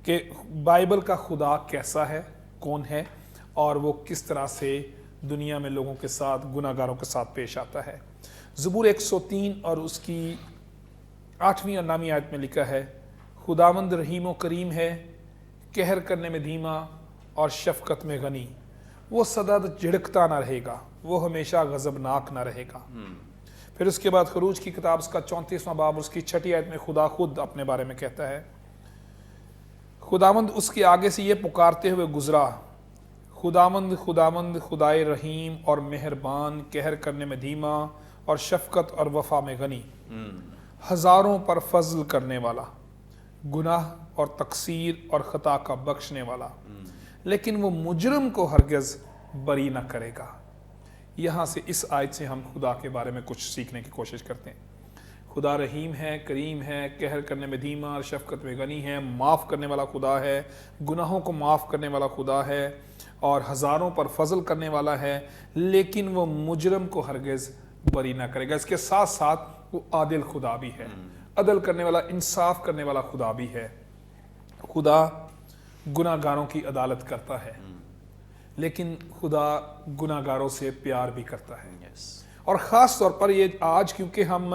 S3: کہ بائبل کا خدا کیسا ہے، کون ہے، اور وہ کس طرح سے دنیا میں لوگوں کے ساتھ، گناہ گاروں کے ساتھ پیش آتا ہے. زبور 103 اور اس کی 8ویں اور 9ویں آیت میں لکھا ہے، خداوند رحیم و کریم ہے، قہر کرنے میں دھیما اور شفقت میں غنی، وہ سدا جھڑکتا نہ رہے گا، وہ ہمیشہ غضبناک نہ رہے گا. پھر اس کے بعد خروج کی کتاب اس کا 34واں باب اس کی 6 آیت میں خدا خود اپنے بارے میں کہتا ہے، خداوند اس کے آگے سے یہ پکارتے ہوئے گزرا، خداوند خداوند خدائے رحیم اور مہربان، قہر کرنے میں دھیما اور شفقت اور وفا میں غنی، ہزاروں پر فضل کرنے والا، گناہ اور تقصیر اور خطا کا بخشنے والا، لیکن وہ مجرم کو ہرگز بری نہ کرے گا. یہاں سے اس آیت سے ہم خدا کے بارے میں کچھ سیکھنے کی کوشش کرتے ہیں. خدا رحیم ہے، کریم ہے، قہر کرنے میں دھیما اور شفقت میں غنی ہے، معاف کرنے والا خدا ہے، گناہوں کو معاف کرنے والا خدا ہے اور ہزاروں پر فضل کرنے والا ہے، لیکن وہ مجرم کو ہرگز بری نہ کرے گا. اس کے ساتھ ساتھ وہ عادل خدا بھی ہے، عدل کرنے والا، انصاف کرنے والا خدا بھی ہے. خدا گناہ گاروں کی عدالت کرتا ہے، لیکن خدا گناہ گاروں سے پیار بھی کرتا ہے. اور خاص طور پر یہ آج کیونکہ ہم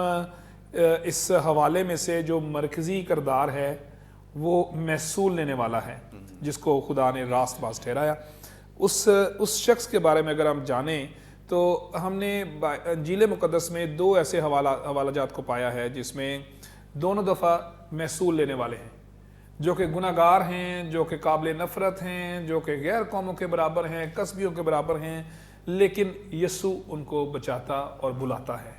S3: اس حوالے میں سے جو مرکزی کردار ہے وہ محصول لینے والا ہے جس کو خدا نے راست باز ٹھہرایا، اس شخص کے بارے میں اگر ہم جانیں تو ہم نے انجیل مقدس میں 2 ایسے حوالہ جات کو پایا ہے جس میں دونوں دفعہ محصول لینے والے ہیں، جو کہ گناہگار ہیں، جو کہ قابل نفرت ہیں، جو کہ غیر قوموں کے برابر ہیں، کسبیوں کے برابر ہیں، لیکن یسوع ان کو بچاتا اور بلاتا ہے۔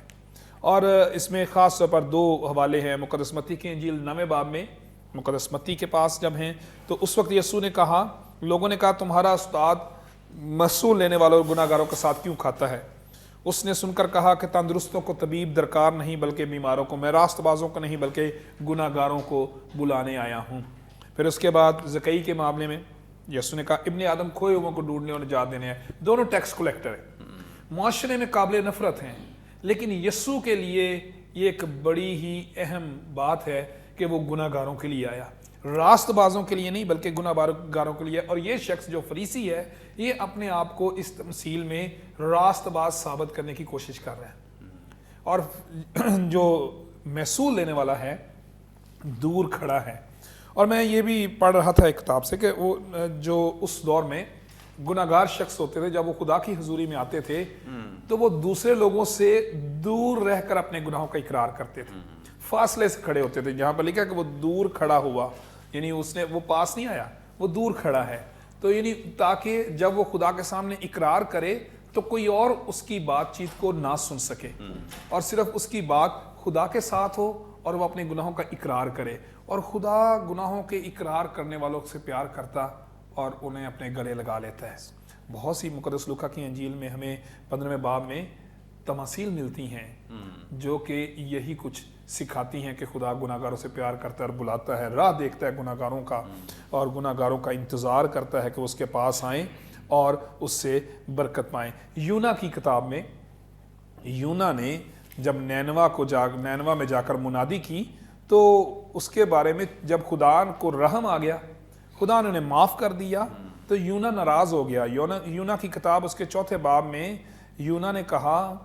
S3: اور اس میں خاص طور پر 2 حوالے ہیں مقدس متی کی انجیل 9 باب میں، مقدس متی کے پاس جب ہیں تو اس وقت یسوع نے کہا، لوگوں نے کہا تمہارا استاد محصول لینے والوں اور گناہگاروں کے ساتھ کیوں کھاتا ہے؟ اس نے سن کر کہا کہ تندرستوں کو طبیب درکار نہیں بلکہ بیماروں کو، میں راست بازوں کو نہیں بلکہ گناہگاروں کو بلانے آیا ہوں۔ پھر اس کے بعد زکئی کے معاملے میں یسوع نے کہا ابن آدم کھوئے ہوئوں کو ڈھونڈنے اور نجات دینے ہیں۔ دونوں ٹیکس کلیکٹر ہیں، معاشرے میں قابل نفرت ہیں، لیکن یسوع کے لیے یہ ایک بڑی ہی اہم بات ہے کہ وہ گناہگاروں کے لیے آیا، راست بازوں کے لیے نہیں بلکہ گناہگاروں کے لیے۔ اور یہ شخص جو فریسی ہے یہ اپنے آپ کو اس تمثیل میں راست باز ثابت کرنے کی کوشش کر رہا ہے، اور جو محصول لینے والا ہے دور کھڑا ہے۔ اور میں یہ بھی پڑھ رہا تھا ایک کتاب سے کہ وہ جو اس دور میں گناہگار شخص ہوتے تھے جب وہ خدا کی حضوری میں آتے تھے تو وہ دوسرے لوگوں سے دور رہ کر اپنے گناہوں کا اقرار کرتے تھے، فاصلے سے کھڑے ہوتے تھے۔ جہاں پر لکھا کہ وہ دور کھڑا ہوا، یعنی وہ پاس نہیں آیا، وہ دور کھڑا ہے، تو یعنی تاکہ جب وہ خدا کے سامنے اقرار کرے تو کوئی اور اس کی بات چیت کو نہ سن سکے، اور صرف اس کی بات خدا کے ساتھ ہو اور وہ اپنے گناہوں کا اقرار کرے۔ اور خدا گناہوں کے اقرار کرنے والوں سے پیار کرتا اور انہیں اپنے گلے لگا لیتا ہے۔ بہت سی مقدس لوکا کی انجیل میں ہمیں 15ویں باب میں تماثیل ملتی ہیں جو کہ یہی کچھ سکھاتی ہیں کہ خدا گناہگاروں سے پیار کرتا ہے اور بلاتا ہے، راہ دیکھتا ہے گناہگاروں کا، اور گناہگاروں کا انتظار کرتا ہے کہ وہ اس کے پاس آئیں اور اس سے برکت پائیں۔ یونا کی کتاب میں یونا نے جب نینوا میں جا کر منادی کی تو اس کے بارے میں جب خدا کو رحم آ گیا، خدا نے انہیں معاف کر دیا تو یونا ناراض ہو گیا۔ یونا کی کتاب اس کے 4 باب میں یونا نے کہا،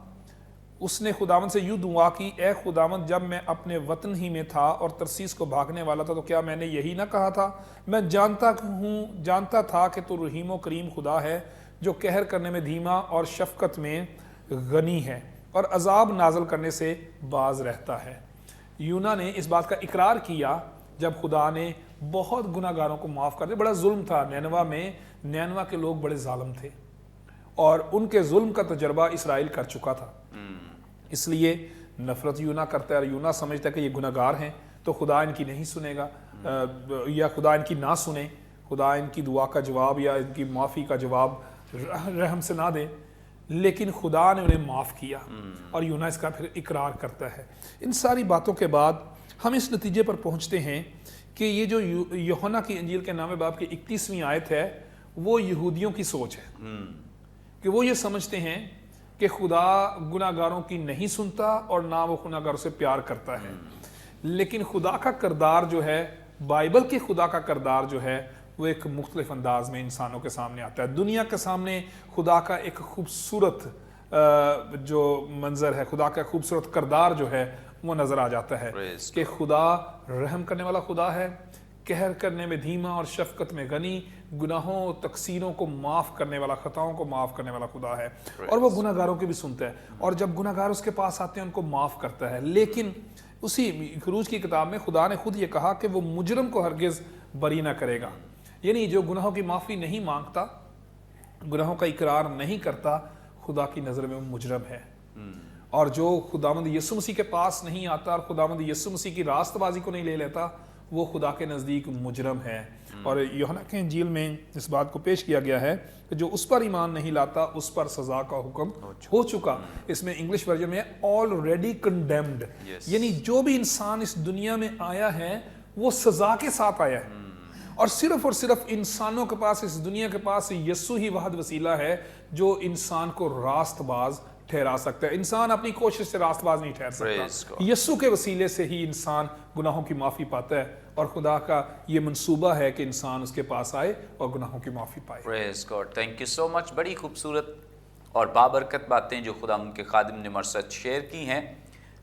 S3: اس نے خداوند سے یوں دعا کی، اے خداوند جب میں اپنے وطن ہی میں تھا اور ترسیس کو بھاگنے والا تھا تو کیا میں نے یہی نہ کہا تھا؟ میں جانتا تھا کہ تو رحیم و کریم خدا ہے جو قہر کرنے میں دھیما اور شفقت میں غنی ہے اور عذاب نازل کرنے سے باز رہتا ہے۔ یونا نے اس بات کا اقرار کیا جب خدا نے بہت گناہگاروں کو معاف کر دیا۔ بڑا ظلم تھا نینوا کے لوگ بڑے ظالم تھے اور ان کے ظلم کا تجربہ اسرائیل کر چکا تھا، اس لیے نفرت یونا کرتا ہے، اور یونا سمجھتا ہے کہ یہ گناہگار ہیں تو خدا ان کی نہیں سنے گا، یا خدا ان کی نہ سنے، خدا ان کی دعا کا جواب یا ان کی معافی کا جواب رحم سے نہ دے، لیکن خدا نے انہیں معاف کیا اور یونا اس کا پھر اقرار کرتا ہے۔ ان ساری باتوں کے بعد ہم اس نتیجے پر پہنچتے ہیں کہ یہ جو یوحنا کی انجیل کے 9 باب کی 31ویں آیت ہے وہ یہودیوں کی سوچ ہے کہ وہ یہ سمجھتے ہیں کہ خدا گناہگاروں کی نہیں سنتا اور نہ وہ گناہگاروں سے پیار کرتا ہے، لیکن خدا کا کردار جو ہے، بائبل کے خدا کا کردار جو ہے وہ ایک مختلف انداز میں انسانوں کے سامنے آتا ہے۔ دنیا کے سامنے خدا کا ایک خوبصورت جو منظر ہے، خدا کا خوبصورت کردار جو ہے وہ نظر آ جاتا ہے کہ خدا رحم کرنے والا خدا ہے، قہر کرنے میں دھیما اور شفقت میں غنی، گناہوں تقصیروں کو معاف کرنے والا، خطاؤں کو معاف کرنے والا خدا ہے، اور وہ گناہگاروں کی بھی سنتا ہے، اور جب گناہگار اس کے پاس آتے ہیں ان کو معاف کرتا ہے۔ لیکن اسی خروج کی کتاب میں خدا نے خود یہ کہا کہ وہ مجرم کو ہرگز بری نہ کرے گا، یعنی جو گناہوں کی معافی نہیں مانگتا، گناہوں کا اقرار نہیں کرتا، خدا کی نظر میں وہ مجرم ہے، اور جو خداوند یسوع مسیح کے پاس نہیں آتا اور خداوند یسوع مسیح کی راست بازی کو نہیں لے لیتا وہ خدا کے نزدیک مجرم ہے۔ اور یوحنا کے انجیل میں اس بات کو پیش کیا گیا ہے کہ جو اس پر ایمان نہیں لاتا اس پر سزا کا حکم ہو چکا۔ اس میں انگلش ورژن میں already condemned، یعنی جو بھی انسان اس دنیا میں آیا ہے وہ سزا کے ساتھ آیا ہے، اور صرف انسانوں کے پاس، اس دنیا کے پاس یسوع ہی واحد وسیلہ ہے جو انسان کو راست باز ٹھہرا سکتا ہے۔ انسان اپنی کوشش سے راست باز نہیں ٹھہر سکتا، یسوع کے وسیلے سے ہی انسان گناہوں کی معافی پاتا ہے، اور خدا کا یہ منصوبہ ہے کہ انسان اس کے پاس آئے اور گناہوں کی معافی پائے۔
S1: پریز گاڈ، تھینک یو سو مچ۔ بڑی خوبصورت اور بابرکت باتیں جو خدا ان کے خادم نے مرسد شیئر کی ہیں،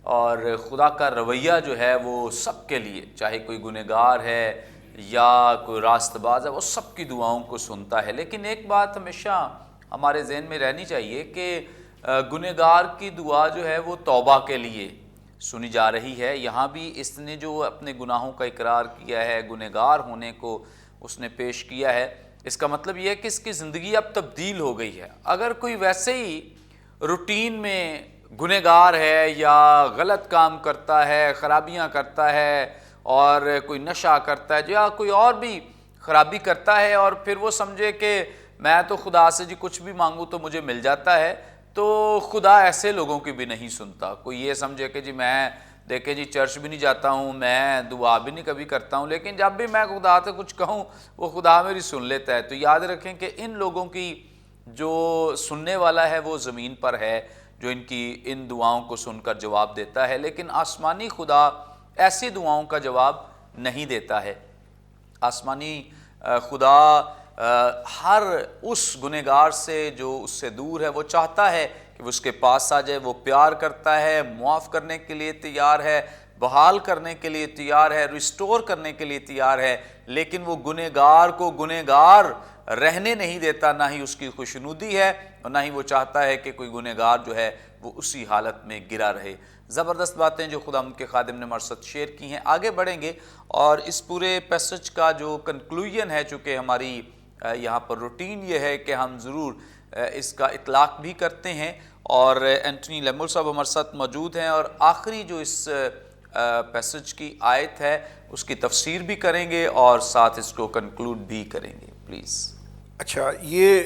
S1: اور خدا کا رویہ جو ہے وہ سب کے لیے، چاہے کوئی گنہگار ہے یا کوئی راست باز ہے، وہ سب کی دعاؤں کو سنتا ہے۔ لیکن ایک بات ہمیشہ ہمارے ذہن میں رہنی چاہیے کہ گنہگار کی دعا جو ہے وہ توبہ کے لیے، سنی جا رہی ہے۔ یہاں بھی اس نے جو اپنے گناہوں کا اقرار کیا ہے، گنہگار ہونے کو اس نے پیش کیا ہے، اس کا مطلب یہ ہے کہ اس کی زندگی اب تبدیل ہو گئی ہے۔ اگر کوئی ویسے ہی روٹین میں گنہگار ہے یا غلط کام کرتا ہے، خرابیاں کرتا ہے اور کوئی نشہ کرتا ہے یا کوئی اور بھی خرابی کرتا ہے اور پھر وہ سمجھے کہ میں تو خدا سے جی کچھ بھی مانگوں تو مجھے مل جاتا ہے، تو خدا ایسے لوگوں کی بھی نہیں سنتا۔ کوئی یہ سمجھے کہ جی میں دیکھیں جی چرچ بھی نہیں جاتا ہوں، میں دعا بھی نہیں کبھی کرتا ہوں، لیکن جب بھی میں خدا سے کچھ کہوں وہ خدا میری سن لیتا ہے، تو یاد رکھیں کہ ان لوگوں کی جو سننے والا ہے وہ زمین پر ہے، جو ان کی ان دعاؤں کو سن کر جواب دیتا ہے، لیکن آسمانی خدا ایسی دعاؤں کا جواب نہیں دیتا ہے۔ آسمانی خدا ہر اس گنہگار سے جو اس سے دور ہے، وہ چاہتا ہے کہ وہ اس کے پاس آ جائے، وہ پیار کرتا ہے، معاف کرنے کے لیے تیار ہے، بحال کرنے کے لیے تیار ہے، ریسٹور کرنے کے لیے تیار ہے، لیکن وہ گنہگار کو گنہگار رہنے نہیں دیتا، نہ ہی اس کی خوشنودی ہے اور نہ ہی وہ چاہتا ہے کہ کوئی گنہگار جو ہے وہ اسی حالت میں گرا رہے۔ زبردست باتیں جو خدا ان کے خادم نے ہمارے ساتھ شیئر کی ہیں۔ آگے بڑھیں گے اور اس پورے پیسج کا جو کنکلوژن ہے، چونکہ ہماری یہاں پر روٹین یہ ہے کہ ہم ضرور اس کا اطلاق بھی کرتے ہیں، اور اینٹونی لیمول صاحب ہمارے ساتھ موجود ہیں اور آخری جو اس پیسج کی آیت ہے اس کی تفسیر بھی کریں گے اور ساتھ اس کو کنکلوڈ بھی کریں گے۔ پلیز۔
S2: اچھا، یہ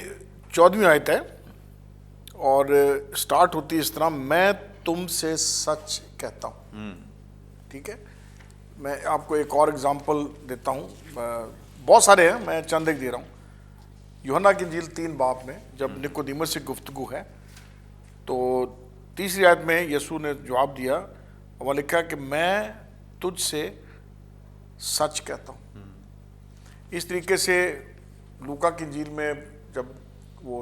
S2: 14ویں آیت ہے اور سٹارٹ ہوتی ہے اس طرح، میں تم سے سچ کہتا ہوں۔ ٹھیک ہے، میں آپ کو ایک اور اگزامپل دیتا ہوں، بہت سارے ہیں، میں چند ایک دے رہا ہوں۔ یوحنا کی انجیل 3 باب میں جب نکودیمس سے گفتگو ہے تو تیسری آیت میں یسوع نے جواب دیا، وہ لکھا کہ میں تجھ سے سچ کہتا ہوں۔ اس طریقے سے لوکا کی انجیل میں جب وہ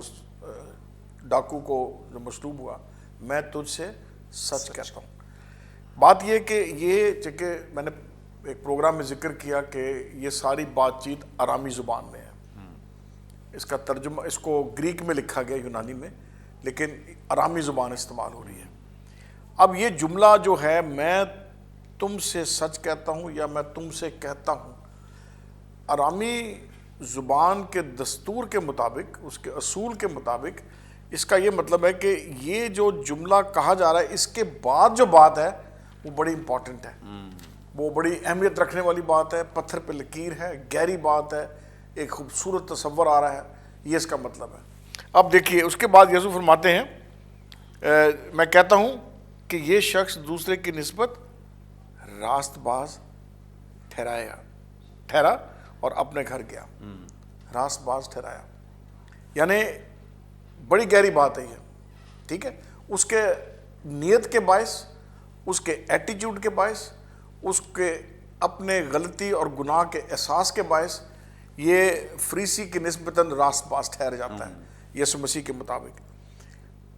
S2: ڈاکو کو جو مصلوب ہوا، میں تجھ سے سچ کہتا ہوں۔ بات یہ کہ یہ چونکہ میں نے ایک پروگرام میں ذکر کیا کہ یہ ساری بات چیت آرامی زبان میں ہے، اس کا ترجمہ اس کو گریک میں لکھا گیا، یونانی میں، لیکن آرامی زبان استعمال ہو رہی ہے۔ اب یہ جملہ جو ہے، میں تم سے سچ کہتا ہوں یا میں تم سے کہتا ہوں، آرامی زبان کے دستور کے مطابق، اس کے اصول کے مطابق اس کا یہ مطلب ہے کہ یہ جو جملہ کہا جا رہا ہے اس کے بعد جو بات ہے وہ بڑی امپورٹنٹ ہے، وہ بڑی اہمیت رکھنے والی بات ہے، پتھر پہ لکیر ہے، گہری بات ہے، ایک خوبصورت تصور آ رہا ہے، یہ اس کا مطلب ہے۔ اب دیکھیے اس کے بعد یسوع فرماتے ہیں، میں کہتا ہوں کہ یہ شخص دوسرے کی نسبت راست باز ٹھہرا اور اپنے گھر گیا۔ راست باز ٹھہرایا یعنی بڑی گہری بات ہے یہ، ٹھیک ہے۔ اس کے نیت کے باعث، اس کے ایٹیٹیوڈ کے باعث، اس کے اپنے غلطی اور گناہ کے احساس کے باعث یہ فریسی کی نسبتاً راست باز ٹھہر جاتا ہے یسوع مسیح کے مطابق۔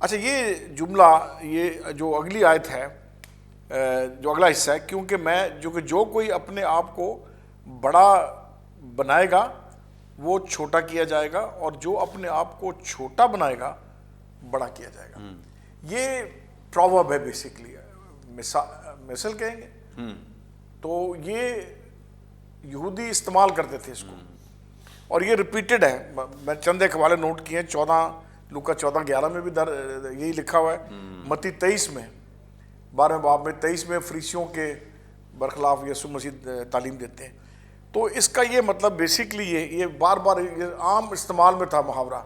S2: اچھا، یہ جملہ، یہ جو اگلی آیت ہے، جو اگلا حصہ ہے، کیونکہ میں جو کوئی اپنے آپ کو بڑا بنائے گا وہ چھوٹا کیا جائے گا، اور جو اپنے آپ کو چھوٹا بنائے گا بڑا کیا جائے گا۔ یہ پروورب ہے بیسیکلی، مثل کہیں گے تو یہ یہودی استعمال کرتے تھے اس کو، اور یہ ریپیٹڈ ہے۔ میں چند ایک حوالے نوٹ کیے ہیں، لوکا 14:11 میں بھی یہی لکھا ہوا ہے، متی 23 میں 12 باب میں 23 میں فریسیوں کے برخلاف یسوع مسیح تعلیم دیتے ہیں۔ تو اس کا یہ مطلب بیسیکلی یہ بار بار یہ عام استعمال میں تھا محاورہ،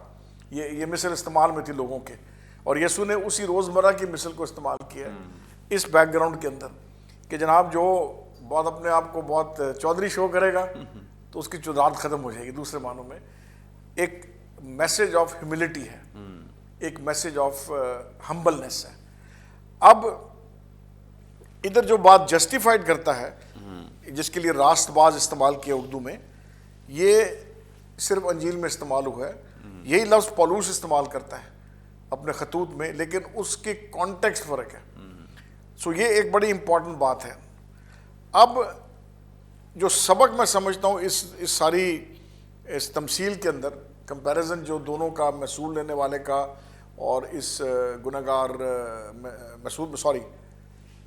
S2: یہ مثل استعمال میں تھی لوگوں کے، اور یسوع نے اسی روزمرہ کی مثل کو استعمال کیا ہے اس بیک گراؤنڈ کے اندر کہ جناب جو بہت اپنے آپ کو بہت چودھری شو کرے گا تو اس کی چودھرات ختم ہو جائے گی۔ دوسرے معنوں میں ایک میسج آف ہیوملٹی ہے، ایک میسج آف ہمبلنس ہے۔ اب ادھر جو بات جسٹیفائڈ کرتا ہے، جس کے لیے راست باز استعمال کیا اردو میں، یہ صرف انجیل میں استعمال ہوا ہے۔ یہی لفظ پولوس استعمال کرتا ہے اپنے خطوط میں، لیکن اس کے کانٹیکسٹ فرق ہے۔ سو یہ ایک بڑی امپورٹنٹ بات ہے۔ اب جو سبق میں سمجھتا ہوں اس ساری اس تمثیل کے اندر، کمپیریزن جو دونوں کا، محصول لینے والے کا اور اس گنہگار